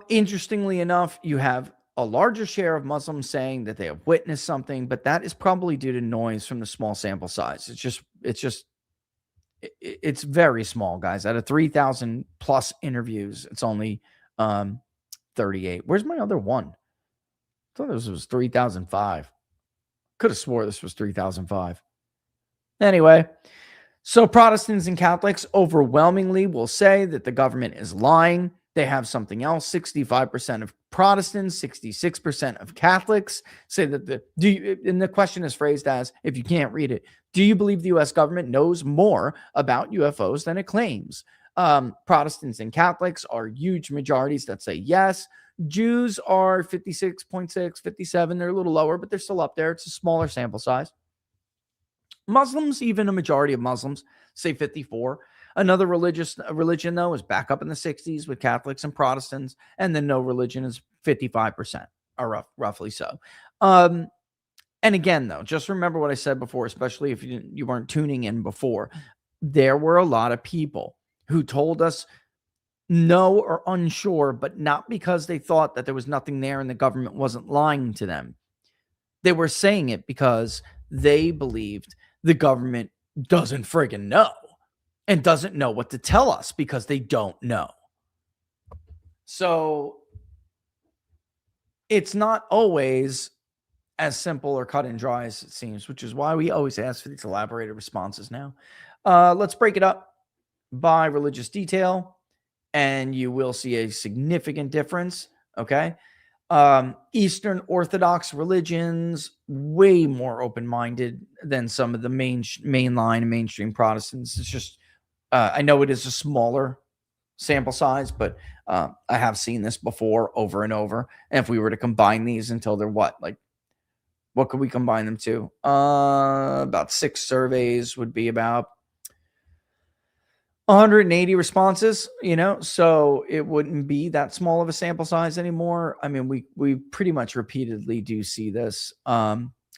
Interestingly enough, you have a larger share of Muslims saying that they have witnessed something, but that is probably due to noise from the small sample size. It's very small, guys. Out of 3,000 plus interviews, it's only 38. Where's my other one? I thought this was 3,005. Could have swore this was 3,005. Anyway, so Protestants and Catholics overwhelmingly will say that the government is lying. They have something else. 65% of Protestants, 66% of Catholics say that and the question is phrased as, if you can't read it, do you believe the U.S. government knows more about UFOs than it claims? Protestants and Catholics are huge majorities that say yes. Jews are 56.6, 57. They're a little lower, but they're still up there. It's a smaller sample size. Muslims, even a majority of Muslims, say 54. Another religion, though, is back up in the 60s with Catholics and Protestants, and then no religion is 55%, or roughly so. And again, though, just remember what I said before, especially if you weren't tuning in before. There were a lot of people who told us no or unsure, but not because they thought that there was nothing there and the government wasn't lying to them. They were saying it because they believed the government doesn't friggin' know and doesn't know what to tell us because they don't know. So it's not always as simple or cut and dry as it seems, which is why we always ask for these elaborated responses now. Let's break it up by religious detail, and you will see a significant difference, okay? Eastern Orthodox religions, way more open-minded than some of the mainline and mainstream Protestants. It's just, I know it is a smaller sample size, but I have seen this before over and over. And if we were to combine these until they're what could we combine them to? About 6 surveys would be about 180 responses, so it wouldn't be that small of a sample size anymore. I mean, we pretty much repeatedly do see this.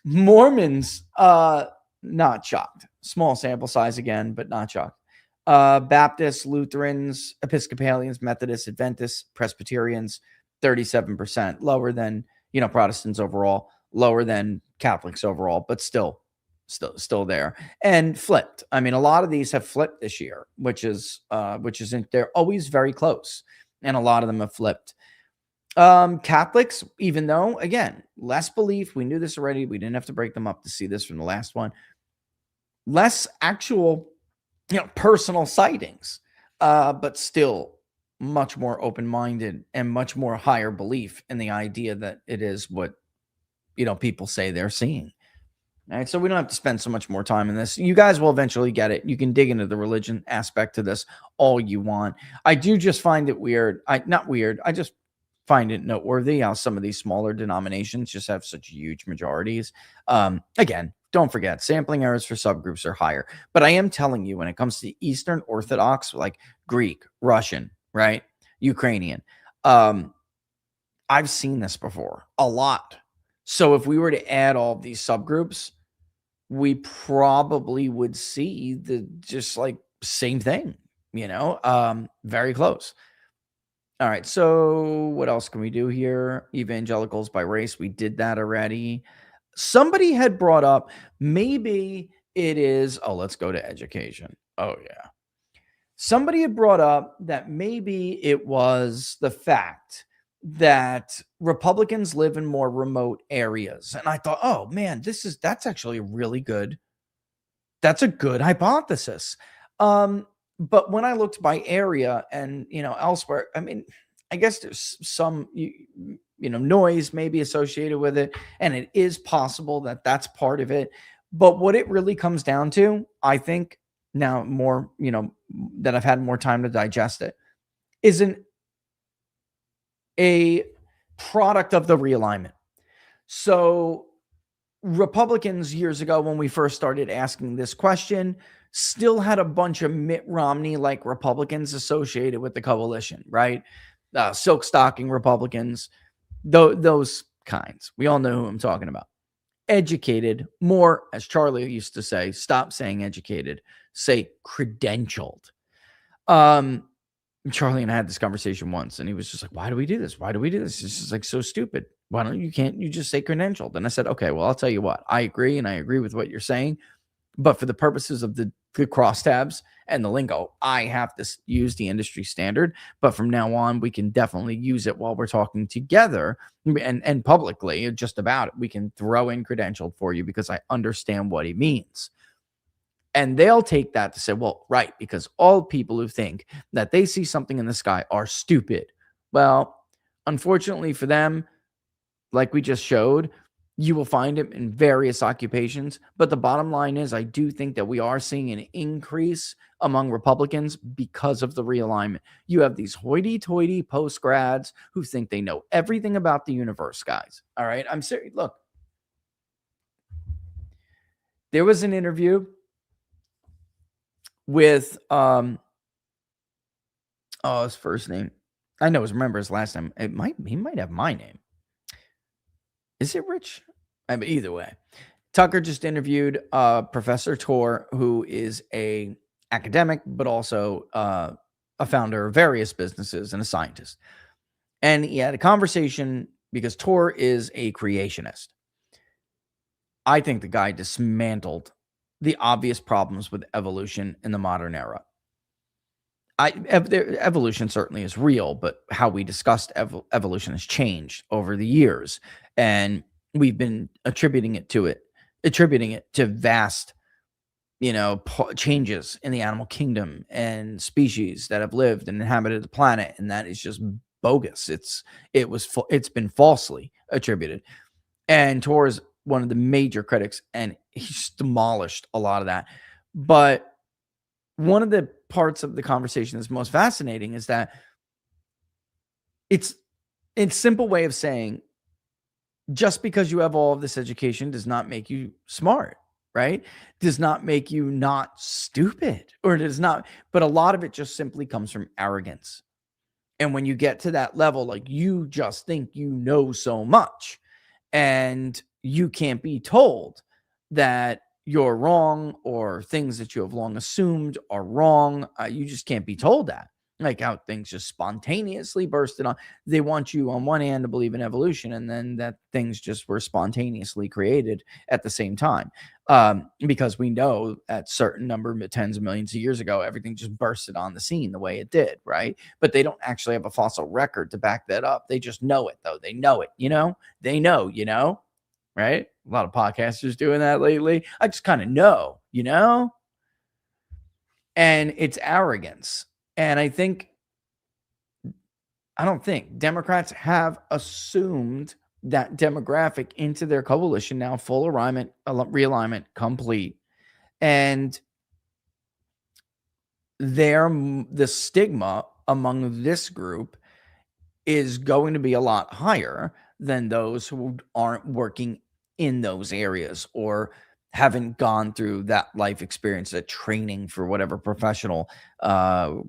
Mormons, not shocked. Small sample size again, but not shocked. Baptists, Lutherans, Episcopalians, Methodists, Adventists, Presbyterians, 37%, lower than, Protestants overall, lower than Catholics overall, but still there, and flipped. I mean, a lot of these have flipped this year, which isn't, they're always very close, and a lot of them have flipped. Catholics, even though, again, less belief, we knew this already, we didn't have to break them up to see this from the last one, less actual, personal sightings, but still much more open-minded and much more higher belief in the idea that it is what, people say they're seeing. All right, so we don't have to spend so much more time in this. You guys will eventually get it. You can dig into the religion aspect to this all you want. I do just find it weird. I just find it noteworthy how some of these smaller denominations just have such huge majorities. Again, don't forget, sampling errors for subgroups are higher. But I am telling you, when it comes to Eastern Orthodox, like Greek, Russian, right, Ukrainian, I've seen this before a lot. So if we were to add all these subgroups, we probably would see the just like same thing, very close. All right. So what else can we do here? Evangelicals by race. We did that already. Somebody had brought up, maybe it is, let's go to education. Oh yeah. Somebody had brought up that maybe it was the fact that Republicans live in more remote areas. And I thought, oh man, that's actually that's a good hypothesis. But when I looked by area and, elsewhere, I mean, I guess there's some, noise maybe associated with it. And it is possible that that's part of it. But what it really comes down to, I think now more, that I've had more time to digest it, isn't a product of the realignment. So Republicans years ago, when we first started asking this question, still had a bunch of Mitt Romney like Republicans associated with the coalition, right? Silk stocking Republicans, those kinds. We all know who I'm talking about. Educated, more, as Charlie used to say, stop saying educated, say credentialed. Charlie and I had this conversation once, and he was just like, why do we do this? Why do we do this? It's just like so stupid. Why don't you just say credentialed? And I said, okay, well, I'll tell you what, I agree, and I agree with what you're saying. But for the purposes of the crosstabs and the lingo, I have to use the industry standard. But from now on, we can definitely use it while we're talking together and publicly, just about it. We can throw in credentialed for you because I understand what he means. And they'll take that to say, well, right, because all people who think that they see something in the sky are stupid. Well, unfortunately for them, like we just showed, you will find it in various occupations. But the bottom line is, I do think that we are seeing an increase among Republicans because of the realignment. You have these hoity-toity post-grads who think they know everything about the universe, guys. All right, I'm serious. Look, there was an interview with his first name. I know remember his last name. He might have my name. Is it Rich? I mean, either way. Tucker just interviewed Professor Tor, who is a academic, but also a founder of various businesses and a scientist. And he had a conversation because Tor is a creationist. I think the guy dismantled the obvious problems with evolution in the modern era. Evolution certainly is real, but how we discussed evolution has changed over the years, and we've been attributing it to vast, changes in the animal kingdom and species that have lived and inhabited the planet, and that is just bogus. It's been falsely attributed, and Tor is one of the major critics, and he's demolished a lot of that. But one of the parts of the conversation that's most fascinating is that it's a simple way of saying, just because you have all of this education does not make you smart, right? Does not make you not stupid, or does not, but a lot of it just simply comes from arrogance. And when you get to that level, like, you just think you know so much, and you can't be told that you're wrong, or things that you have long assumed are wrong. You just can't be told that. Like how things just spontaneously bursted on. They want you on one hand to believe in evolution, and then that things just were spontaneously created at the same time. Because we know at certain number of tens of millions of years ago, everything just bursted on the scene the way it did, right? But they don't actually have a fossil record to back that up. They just know it, though. They know it, They know, right? A lot of podcasters doing that lately. I just kind of know, And it's arrogance. And I don't think Democrats have assumed that demographic into their coalition now, full alignment, realignment, complete. And the stigma among this group is going to be a lot higher than those who aren't working in those areas or haven't gone through that life experience, that training for whatever professional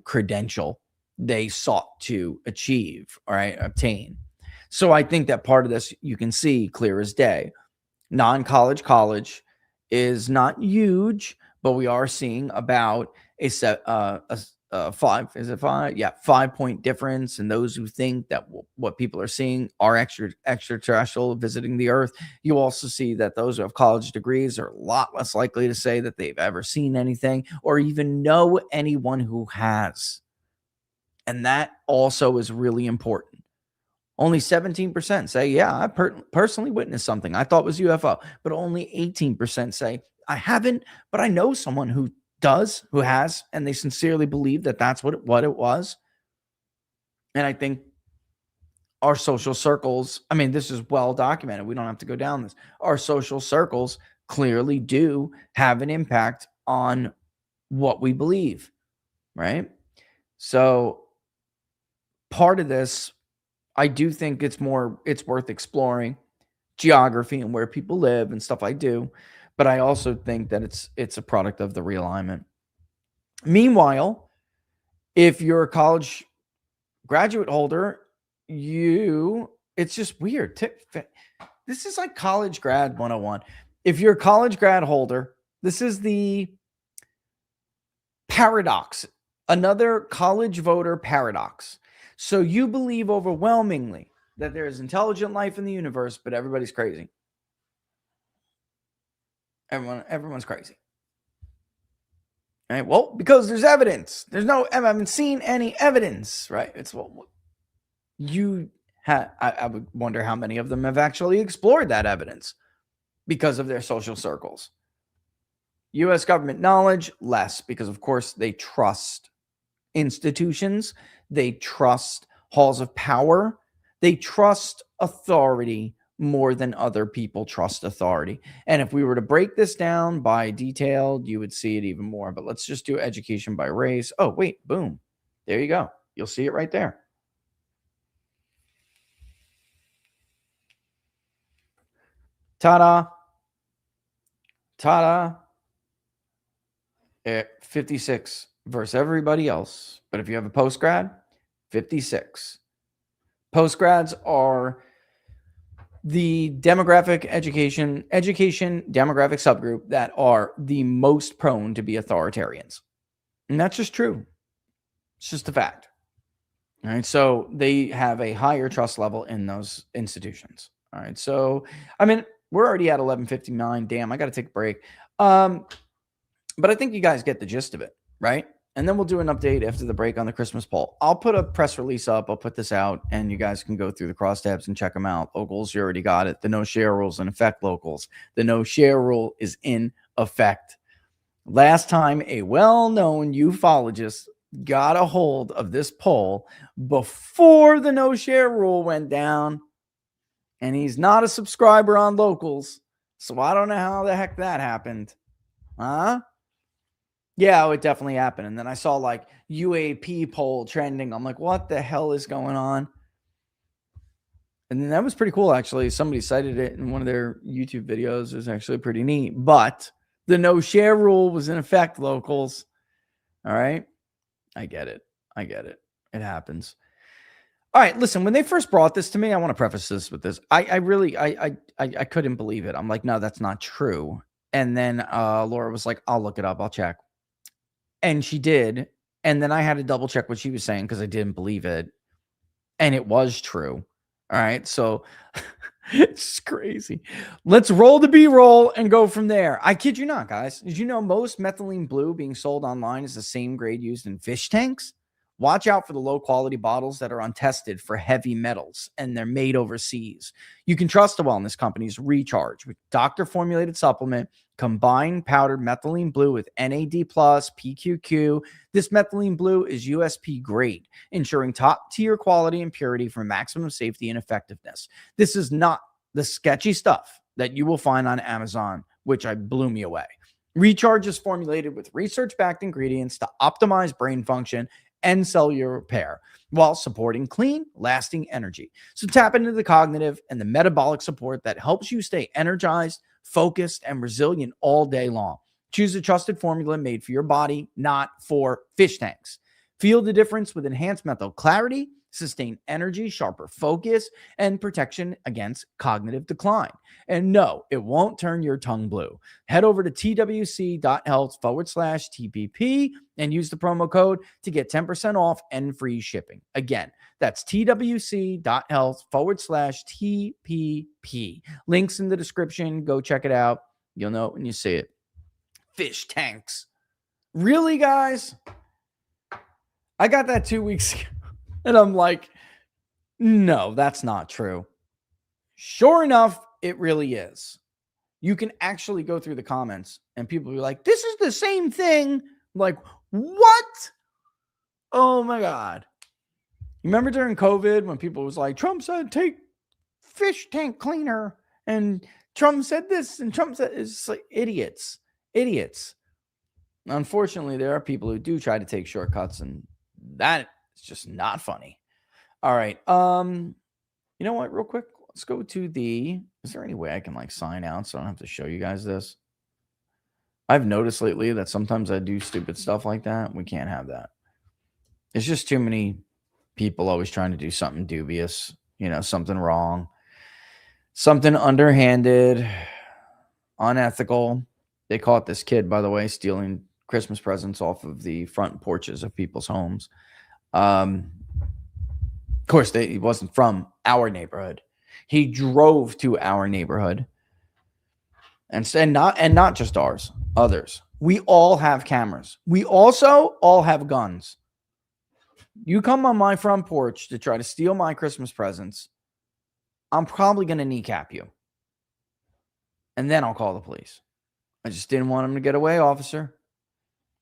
credential they sought to achieve, obtain. So I think that part of this you can see clear as day. College is not huge, but we are seeing about a 5-point difference in those who think that what people are seeing are extraterrestrial visiting the earth. You also see that those who have college degrees are a lot less likely to say that they've ever seen anything or even know anyone who has. And that also is really important. Only 17% say, yeah, I personally witnessed something I thought was UFO, but only 18% say, I haven't, but I know someone who does, who has, and they sincerely believe that that's what it was. And I think our social circles, this is well documented. We don't have to go down this. Our social circles clearly do have an impact on what we believe, right? So part of this, I do think it's worth exploring geography and where people live and stuff I do. But I also think that it's a product of the realignment. Meanwhile, if you're a college graduate holder, it's just weird. This is like college grad 101. If you're a college grad holder, this is the paradox, another college voter paradox. So you believe overwhelmingly that there is intelligent life in the universe, but everybody's crazy. Everyone's crazy. Right? Well, because there's evidence. I haven't seen any evidence, right? It's I would wonder how many of them have actually explored that evidence because of their social circles. U.S. government knowledge, less, because of course they trust institutions, they trust halls of power, they trust authority more than other people trust authority. And if we were to break this down by detailed, you would see it even more. But let's just do education by race. Oh, wait, boom. There you go. You'll see it right there. Ta-da. Ta-da. 56 versus everybody else. But if you have a post-grad, 56. Post-grads are the demographic education demographic subgroup that are the most prone to be authoritarians. And that's just true. It's just a fact. All right. So they have a higher trust level in those institutions. All right. So, I mean, we're already at 11:59. Damn, I got to take a break. But I think you guys get the gist of it, right? And then we'll do an update after the break on the Christmas poll. I'll put a press release up. I'll put this out, and you guys can go through the crosstabs and check them out. Locals, you already got it. The no share rules in effect, locals. The no share rule is in effect. Last time, a well-known ufologist got a hold of this poll before the no share rule went down, and he's not a subscriber on locals, so I don't know how the heck that happened. Huh? Yeah, it definitely happened. And then I saw like UAP poll trending. I'm like, what the hell is going on? And then that was pretty cool, actually. Somebody cited it in one of their YouTube videos. It was actually pretty neat. But the no share rule was in effect, locals. All right. I get it. It happens. All right. Listen, when they first brought this to me, I want to preface this with this. I really couldn't believe it. I'm like, no, that's not true. And then Laura was like, I'll look it up. I'll check. And she did. And then I had to double check what she was saying because I didn't believe it. And it was true. All right. So it's crazy. Let's roll the B-roll and go from there. I kid you not, guys. Did you know most methylene blue being sold online is the same grade used in fish tanks? Watch out for the low quality bottles that are untested for heavy metals and they're made overseas. You can trust the wellness companies Recharge with doctor formulated supplement, combined powdered methylene blue with NAD plus PQQ. This methylene blue is USP grade, ensuring top tier quality and purity for maximum safety and effectiveness. This is not the sketchy stuff that you will find on Amazon, which blew me away. Recharge is formulated with research-backed ingredients to optimize brain function and cellular repair while supporting clean, lasting energy. So tap into the cognitive and the metabolic support that helps you stay energized, focused, and resilient all day long. Choose a trusted formula made for your body, not for fish tanks. Feel the difference with enhanced mental clarity, sustained energy, sharper focus, and protection against cognitive decline. And no, it won't turn your tongue blue. Head over to twc.health/TPP and use the promo code to get 10% off and free shipping. Again, that's twc.health/TPP. Links in the description. Go check it out. You'll know it when you see it. Fish tanks. Really, guys? I got that 2 weeks ago. And I'm like, no, that's not true. Sure enough, it really is. You can actually go through the comments and people be like, this is the same thing. I'm like, what? Oh my God. Remember during COVID when people was like, Trump said, take fish tank cleaner. And Trump said this and Trump said, it's like idiots. Unfortunately, there are people who do try to take shortcuts and that is just not funny. All right. You know what? Real quick, let's go to is there any way I can like sign out so I don't have to show you guys this? I've noticed lately that sometimes I do stupid stuff like that. We can't have that. It's just too many people always trying to do something dubious, something wrong, something underhanded, unethical. They caught this kid, by the way, stealing Christmas presents off of the front porches of people's homes. Of course, he wasn't from our neighborhood. He drove to our neighborhood, and not just ours, others. We all have cameras. We also all have guns. You come on my front porch to try to steal my Christmas presents, I'm probably going to kneecap you. And then I'll call the police. I just didn't want him to get away, officer.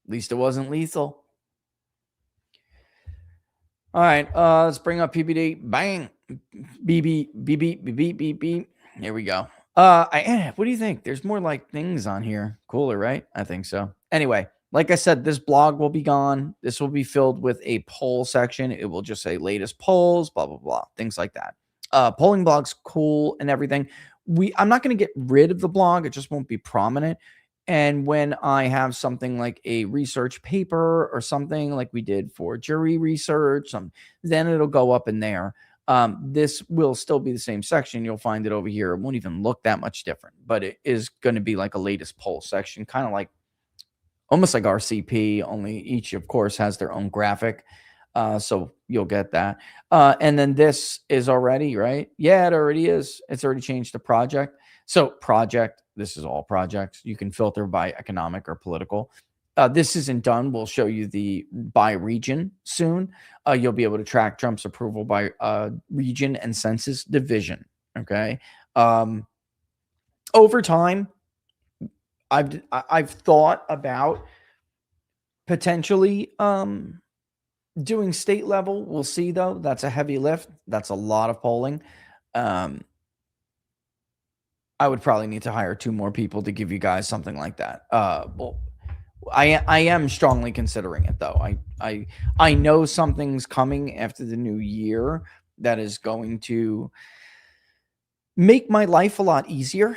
At least it wasn't lethal. All right, let's bring up PPD. Bang. Beep, beep, beep, beep, beep, beep, beep, beep. Here we go. What do you think? There's more like things on here. Cooler, right? I think so. Anyway, like I said, this blog will be gone. This will be filled with a poll section. It will just say latest polls, blah, blah, blah, things like that. Polling blog's cool and everything. I'm not going to get rid of the blog. It just won't be prominent. And when I have something like a research paper or something like we did for jury research, then it'll go up in there. This will still be the same section. You'll find it over here. It won't even look that much different, but it is going to be like a latest poll section, kind of like almost like RCP, only each, of course, has their own graphic. So you'll get that. And then this is already, right? Yeah, it already is. It's already changed to project. So project, this is all projects. You can filter by economic or political. This isn't done. We'll show you the by region soon. You'll be able to track Trump's approval by region and census division. Okay. Over time, I've thought about potentially doing state level. We'll see, though. That's a heavy lift. That's a lot of polling. I would probably need to hire 2 more people to give you guys something like that. Well, I am strongly considering it, though. I know something's coming after the new year that is going to make my life a lot easier,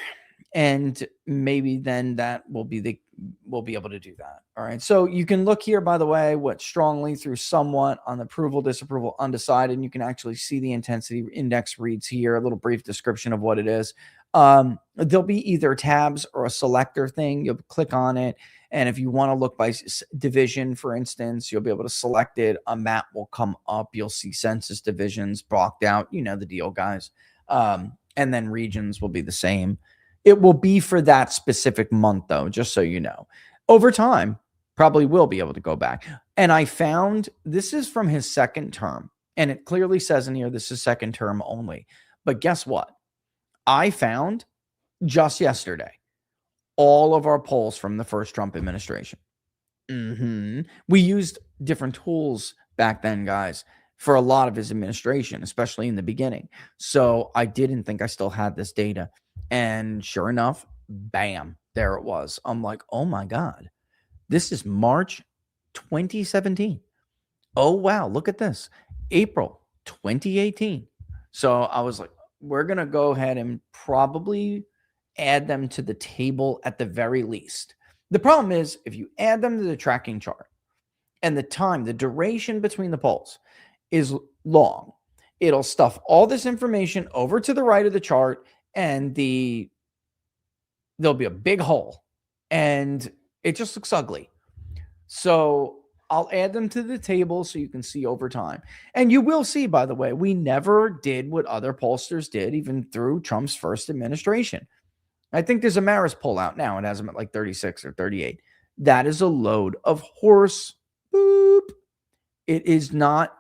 and maybe then we'll be able to do that. All right. So you can look here, by the way, what strongly through somewhat on approval, disapproval, undecided, and you can actually see the intensity index reads here, a little brief description of what it is. There'll be either tabs or a selector thing. You'll click on it. And if you want to look by division, for instance, you'll be able to select it. A map will come up. You'll see census divisions blocked out. You know the deal, guys. And then regions will be the same. It will be for that specific month, though, just so you know. Over time, probably will be able to go back. And I found this is from his second term. And it clearly says in here this is second term only. But guess what? I found just yesterday all of our polls from the first Trump administration. We used different tools back then, guys, for a lot of his administration, especially in the beginning. So I didn't think I still had this data. And sure enough, bam, there it was. I'm like, oh my God, this is March 2017. Oh, wow, look at this. April 2018. So I was like, we're going to go ahead and probably add them to the table at the very least. The problem is if you add them to the tracking chart and the duration between the polls is long, it'll stuff all this information over to the right of the chart and there'll be a big hole and it just looks ugly. So I'll add them to the table so you can see over time. And you will see, by the way, we never did what other pollsters did, even through Trump's first administration. I think there's a Maris poll out now. It has them at like 36 or 38. That is a load of horse boop. It is not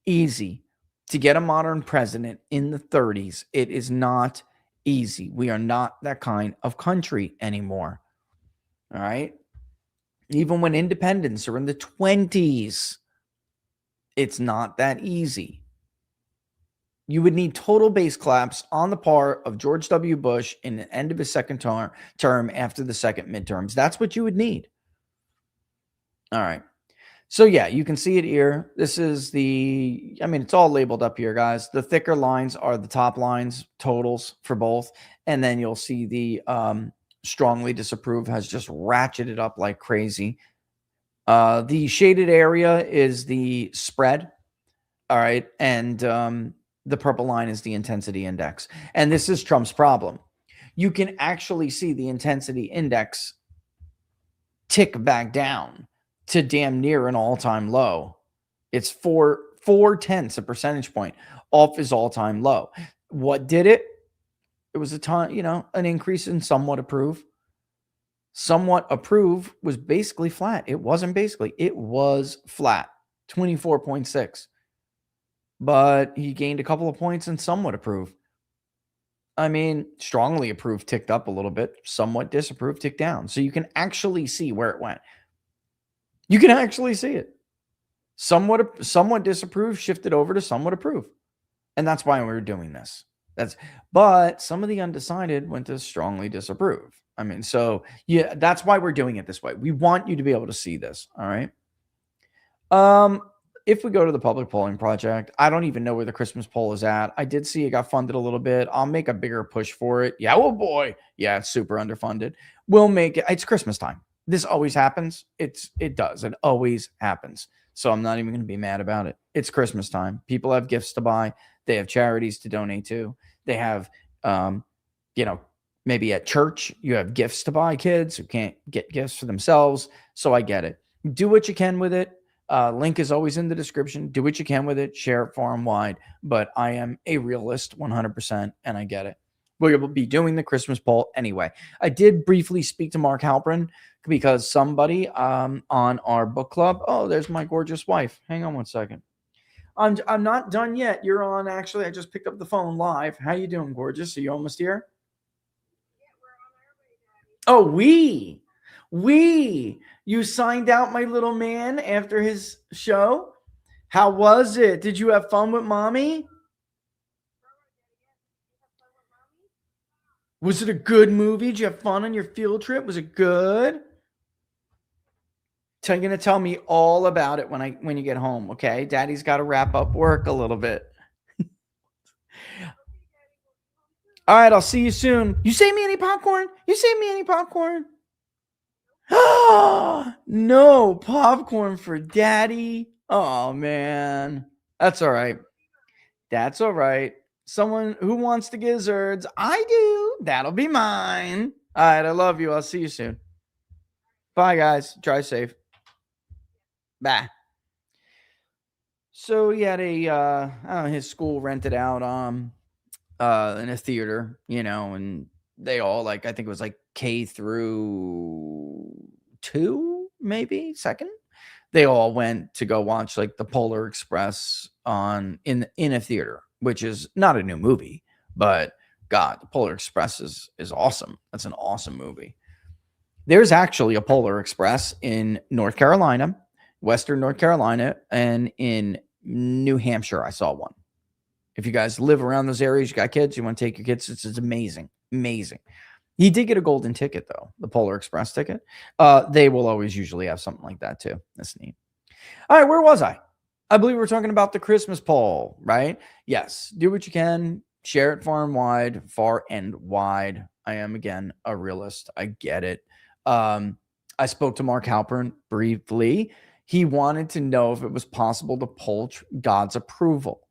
easy to get a modern president in the 30s. It is not easy. We are not that kind of country anymore. All right. Even when independents are in the 20s, it's not that easy. You would need total base collapse on the part of George W. Bush in the end of his second term after the second midterms. That's what you would need. All right. So yeah, you can see it here. This is it's all labeled up here, guys. The thicker lines are the top lines, totals for both. And then you'll see the strongly disapprove has just ratcheted up like crazy. The shaded area is the spread. All right. And the purple line is the intensity index. And this is Trump's problem. You can actually see the intensity index tick back down to damn near an all-time low. It's 4/10 a percentage point off his all-time low. What did it? It was a ton, an increase in somewhat approve. Somewhat approve was basically flat. It wasn't basically, it was flat, 24.6. But he gained a couple of points in somewhat approve. I mean, strongly approve ticked up a little bit, somewhat disapprove ticked down. So you can actually see where it went. You can actually see it. Somewhat disapprove shifted over to somewhat approve. And that's why we're doing this. But some of the undecided went to strongly disapprove. I mean, so yeah, that's why we're doing it this way. We want you to be able to see this. All right. If we go to the public polling project, I don't even know where the Christmas poll is at. I did see it got funded a little bit. I'll make a bigger push for it. Yeah, oh boy. Yeah, it's super underfunded. We'll make it. It's Christmas time. This always happens. It does. It always happens. So I'm not even going to be mad about it. It's Christmas time. People have gifts to buy. They have charities to donate to. They have, maybe at church, you have gifts to buy kids who can't get gifts for themselves. So I get it. Do what you can with it. Link is always in the description. Do what you can with it. Share it far and wide. But I am a realist 100%, and I get it. We will be doing the Christmas poll anyway. I did briefly speak to Mark Halpern because somebody on our book club. Oh, there's my gorgeous wife. Hang on one second. I'm not done yet. You're on. Actually, I just picked up the phone live. How you doing, gorgeous? Are you almost here? Yeah, we're on our way, Daddy. Oh, you signed out my little man after his show. How was it? Did you have fun with mommy? Was it a good movie? Did you have fun on your field trip? Was it good? So you're gonna tell me all about it when you get home, okay? Daddy's got to wrap up work a little bit. All right, I'll see you soon. You save me any popcorn? You save me any popcorn? No popcorn for Daddy. Oh man, that's all right. That's all right. Someone who wants the gizzards? I do. That'll be mine. All right, I love you. I'll see you soon. Bye, guys. Drive safe. Bye. So he had his school rented out in a theater, and they all I think it was like K through 2, maybe second. They all went to go watch like the Polar Express in a theater, which is not a new movie, but God, the Polar Express is awesome. That's an awesome movie. There's actually a Polar Express in North Carolina, Western North Carolina, and in New Hampshire. I saw one. If you guys live around those areas, you got kids, you want to take your kids, it's amazing. Amazing. He did get a golden ticket, though, the Polar Express ticket. They will always usually have something like that, too. That's neat. All right, where was I? I believe we're talking about the Christmas poll, right? Yes. Do what you can. Share it far and wide. I am, again, a realist. I get it. I spoke to Mark Halpern briefly. He wanted to know if it was possible to poll God's approval.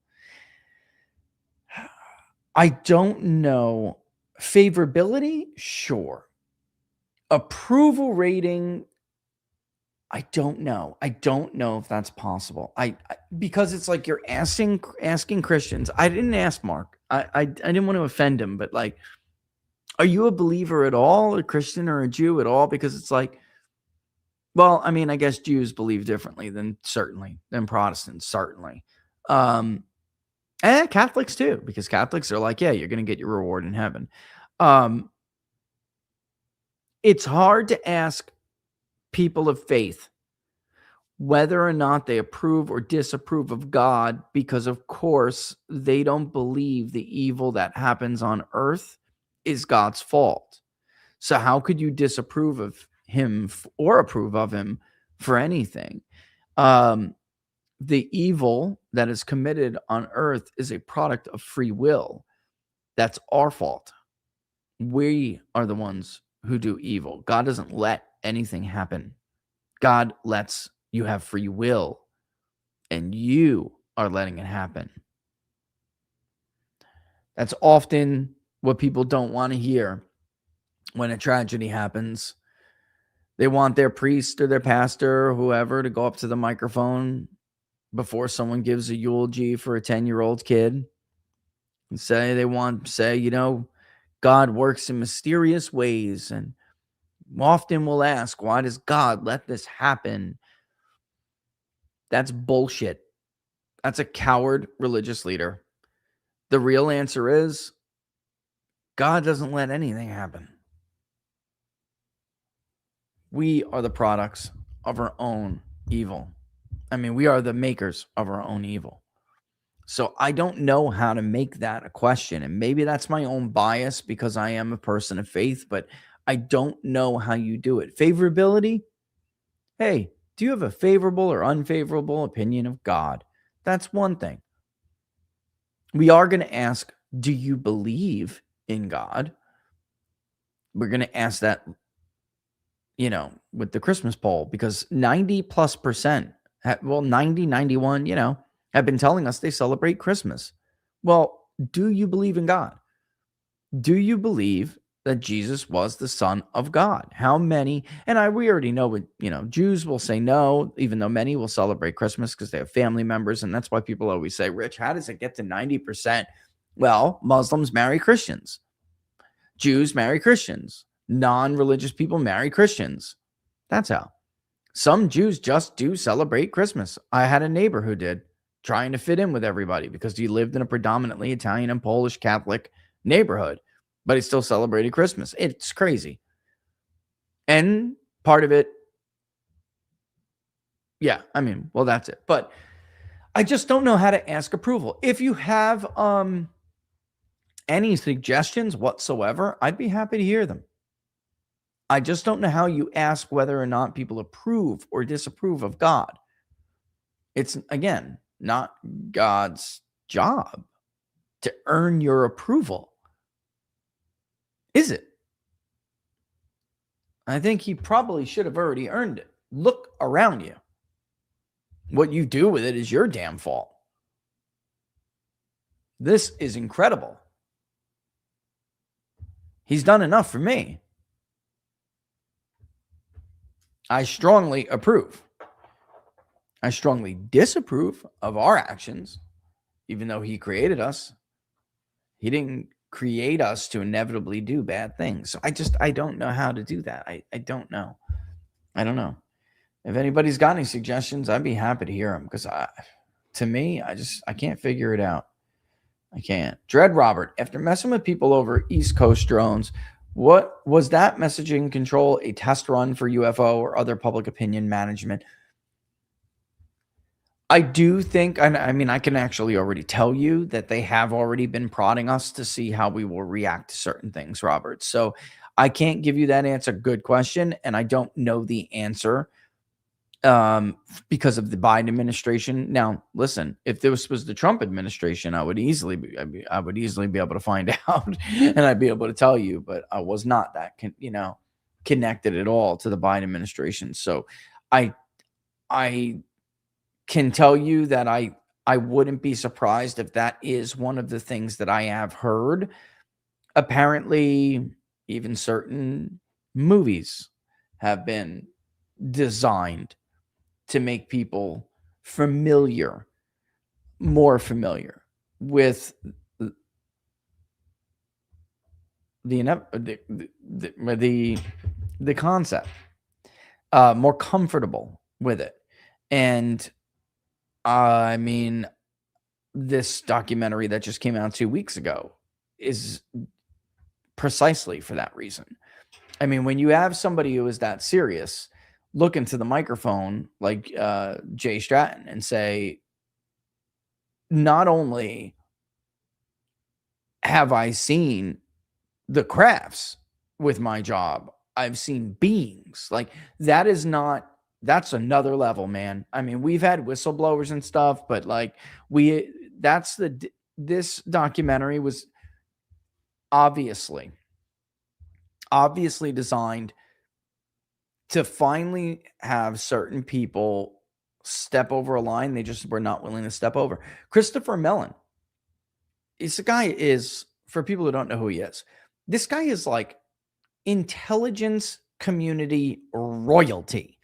I don't know. Favorability, sure. Approval rating, I don't know. I don't know if that's possible. Because it's like you're asking Christians. I didn't ask Mark. I didn't want to offend him, but like, are you a believer at all, a Christian or a Jew at all? Because it's like, well, I mean, I guess Jews believe differently than Protestants, certainly. And Catholics too, because Catholics are like, yeah, you're going to get your reward in heaven. It's hard to ask people of faith whether or not they approve or disapprove of God, because of course they don't believe the evil that happens on earth is God's fault. So how could you disapprove of him or approve of him for anything? The evil that is committed on earth is a product of free will. That's our fault. We are the ones who do evil. God doesn't let anything happen. God lets you have free will, and you are letting it happen. That's often what people don't want to hear when a tragedy happens. They want their priest or their pastor or whoever to go up to the microphone before someone gives a eulogy for a 10-year-old kid and say, God works in mysterious ways. And often we'll ask, why does God let this happen? That's bullshit. That's a coward religious leader. The real answer is God doesn't let anything happen. We are the products of our own evil. I mean, we are the makers of our own evil. So I don't know how to make that a question. And maybe that's my own bias because I am a person of faith, but I don't know how you do it. Favorability? Hey, do you have a favorable or unfavorable opinion of God? That's one thing. We are going to ask, do you believe in God? We're going to ask that, with the Christmas poll, because 90+%, 90, 91, have been telling us they celebrate Christmas. Well, do you believe in God? Do you believe that Jesus was the Son of God? How many? And we already know what, Jews will say no, even though many will celebrate Christmas because they have family members. And that's why people always say, Rich, how does it get to 90%? Well, Muslims marry Christians. Jews marry Christians. Non-religious people marry Christians. That's how. Some Jews just do celebrate Christmas. I had a neighbor who did, trying to fit in with everybody because he lived in a predominantly Italian and Polish Catholic neighborhood, but he still celebrated Christmas. It's crazy. And part of it, that's it. But I just don't know how to ask approval. If you have any suggestions whatsoever, I'd be happy to hear them. I just don't know how you ask whether or not people approve or disapprove of God. It's, again, not God's job to earn your approval. Is it? I think he probably should have already earned it. Look around you. What you do with it is your damn fault. This is incredible. He's done enough for me. I strongly approve. I strongly disapprove of our actions, even though he created us. He didn't create us to inevitably do bad things. So I don't know how to do that. I don't know. I don't know. If anybody's got any suggestions, I'd be happy to hear them because to me, I can't figure it out. I can't. Dread Robert, after messing with people over East Coast drones, what was that messaging control a test run for UFO or other public opinion management? I do think, I can actually already tell you that they have already been prodding us to see how we will react to certain things, Robert. So I can't give you that answer. Good question. And I don't know the answer because of the Biden administration. Now, listen, if this was the Trump administration, I would easily be able to find out and I'd be able to tell you, but I was not that, connected at all to the Biden administration. So I can tell you that I wouldn't be surprised if that is one of the things that I have heard. Apparently, even certain movies have been designed to make people more familiar with the concept, more comfortable with it. And this documentary that just came out 2 weeks ago is precisely for that reason. When you have somebody who is that serious, look into the microphone like Jay Stratton and say, not only have I seen the crafts with my job, I've seen beings. Like that's another level, man. We've had whistleblowers and stuff, but this documentary was obviously obviously designed to finally have certain people step over a line they just were not willing to step over. Christopher Mellon, this guy is, for people who don't know who he is, this guy is like intelligence community royalty.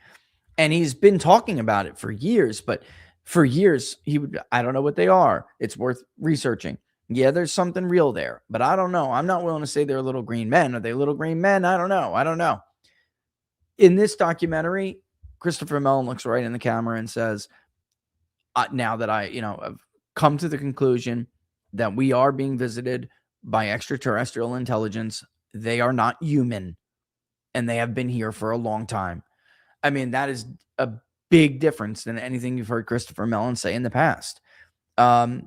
And he's been talking about it for years, but for years, I don't know what they are. It's worth researching. Yeah, there's something real there, but I don't know. I'm not willing to say they're little green men. Are they little green men? I don't know. In this documentary, Christopher Mellon looks right in the camera and says, now that I, have come to the conclusion that we are being visited by extraterrestrial intelligence, they are not human and they have been here for a long time. I mean, that is a big difference than anything you've heard Christopher Mellon say in the past. So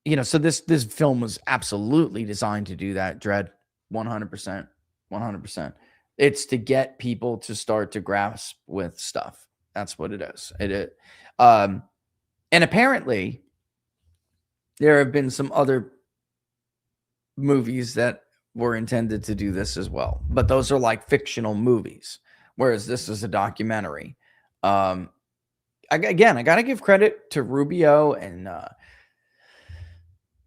this film was absolutely designed to do that, Dread. 100%. 100%. It's to get people to start to grasp with stuff. That's what it is. And apparently there have been some other movies that were intended to do this as well, but those are like fictional movies, whereas this is a documentary. I got to give credit to Rubio, and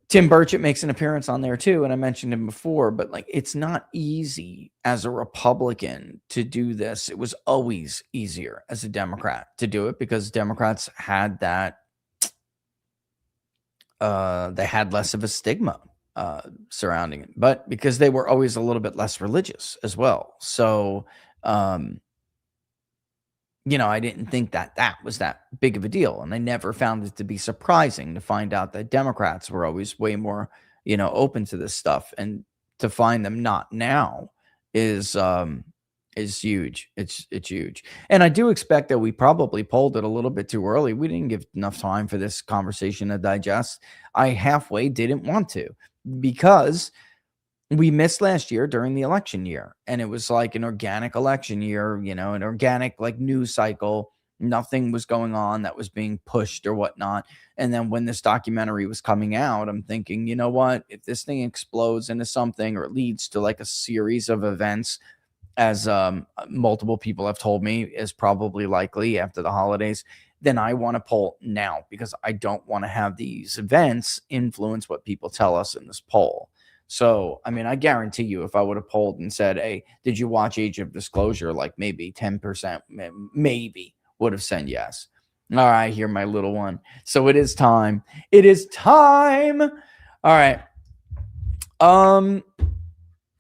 Tim Burchett makes an appearance on there too, and I mentioned him before, but like, it's not easy as a Republican to do this. It was always easier as a Democrat to do it because Democrats had that, they had less of a stigma surrounding it, but because they were always a little bit less religious as well. So, I didn't think that was that big of a deal. And I never found it to be surprising to find out that Democrats were always way more, open to this stuff. And to find them not now is huge. It's huge. And I do expect that we probably polled it a little bit too early. We didn't give enough time for this conversation to digest. I halfway didn't want to, because we missed last year during the election year, and it was like an organic election year, an organic like news cycle. Nothing was going on that was being pushed or whatnot. And then when this documentary was coming out, I'm thinking, you know what, if this thing explodes into something, or it leads to like a series of events, as multiple people have told me is probably likely after the holidays, then I want to poll now, because I don't want to have these events influence what people tell us in this poll. So, I mean, I guarantee you, if I would have polled and said, hey, did you watch Age of Disclosure? Like maybe 10%, maybe would have said yes. All right, here, my little one. So it is time. It is time. All right.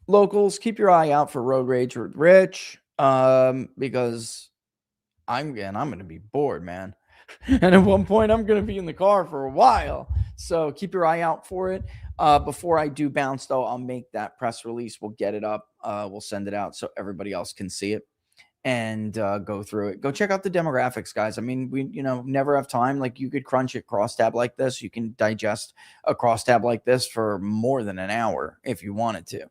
Locals, keep your eye out for Road Rage with Rich, because I'm going to be bored, man. And at one point, I'm going to be in the car for a while. So keep your eye out for it. Before I do bounce, though, I'll make that press release. We'll get it up. We'll send it out so everybody else can see it and go through it. Go check out the demographics, guys. I mean, we never have time. Like, you could crunch a crosstab like this. You can digest a crosstab like this for more than an hour if you wanted to.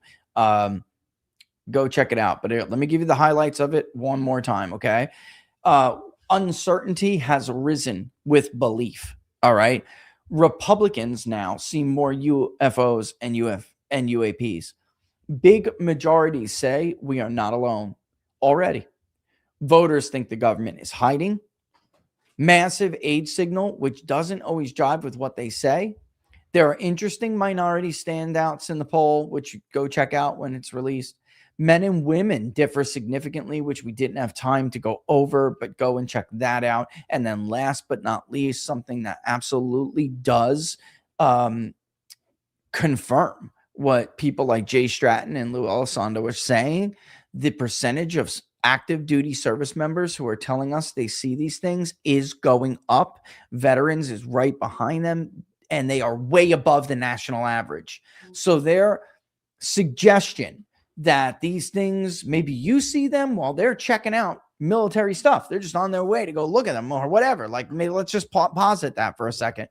Go check it out. But let me give you the highlights of it one more time, okay? Uncertainty has risen with belief. All right. Republicans now see more UFOs and UAPs. Big majorities say we are not alone already. Voters think the government is hiding. Massive age signal, which doesn't always jive with what they say. There are interesting minority standouts in the poll, which you go check out when it's released. Men and women differ significantly, which we didn't have time to go over, but go and check that out. And then last but not least, something that absolutely does confirm what people like Jay Stratton and Lou Elizondo are saying. The percentage of active duty service members who are telling us they see these things is going up. Veterans is right behind them, and they are way above the national average. So their suggestion that these things, maybe you see them while they're checking out military stuff, they're just on their way to go look at them or whatever. Like, maybe let's just posit that for a second.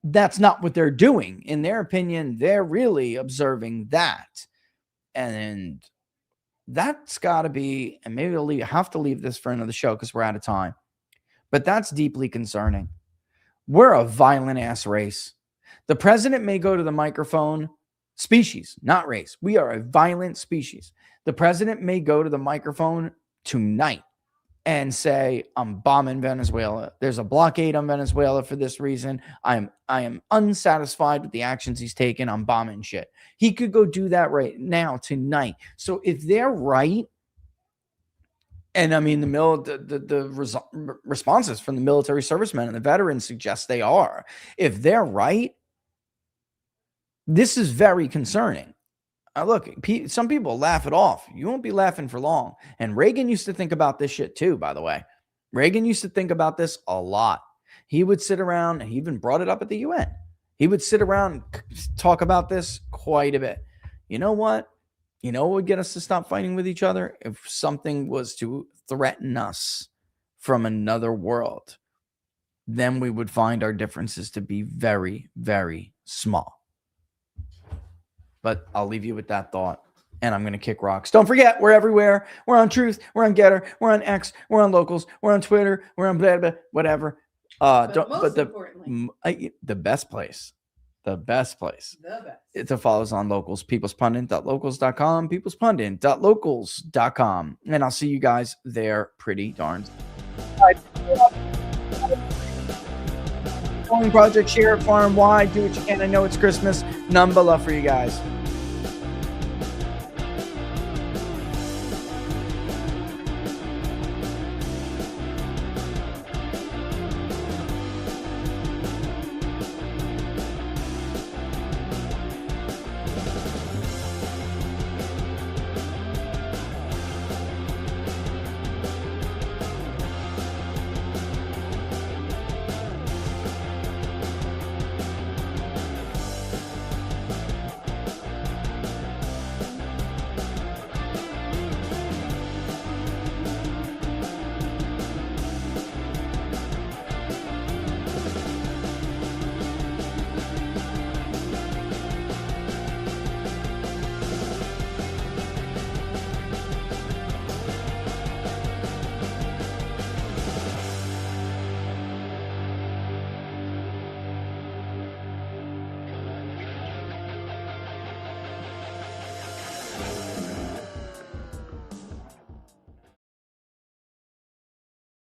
That's not what they're doing. In their opinion, they're really observing that. And that's got to be, and maybe I'll have to leave this for another show because we're out of time. But that's deeply concerning. We're a violent ass race. The president may go to the microphone Species, not race. We are a violent species. The president may go to the microphone tonight and say, I'm bombing Venezuela. There's a blockade on Venezuela for this reason. I am unsatisfied with the actions he's taken. I'm bombing shit. He could go do that right now, tonight. So if they're right, and I mean, the responses from the military servicemen and the veterans suggest they are. If they're right, this is very concerning. Look, some people laugh it off. You won't be laughing for long. And Reagan used to think about this shit too, by the way. Reagan used to think about this a lot. He would sit around, and he even brought it up at the UN. He would sit around and talk about this quite a bit. You know what? You know what would get us to stop fighting with each other? If something was to threaten us from another world, then we would find our differences to be very, very small. But I'll leave you with that thought, and I'm going to kick rocks. Don't forget, we're everywhere. We're on Truth. We're on Getter. We're on X. We're on Locals. We're on Twitter. We're on blah, blah, whatever. The best place to follow us on Locals, peoplespundit.locals.com, peoplespundit.locals.com. And I'll see you guys there pretty darn soon. Project, share it far and wide. Do what you can. I know it's Christmas. None but love for you guys.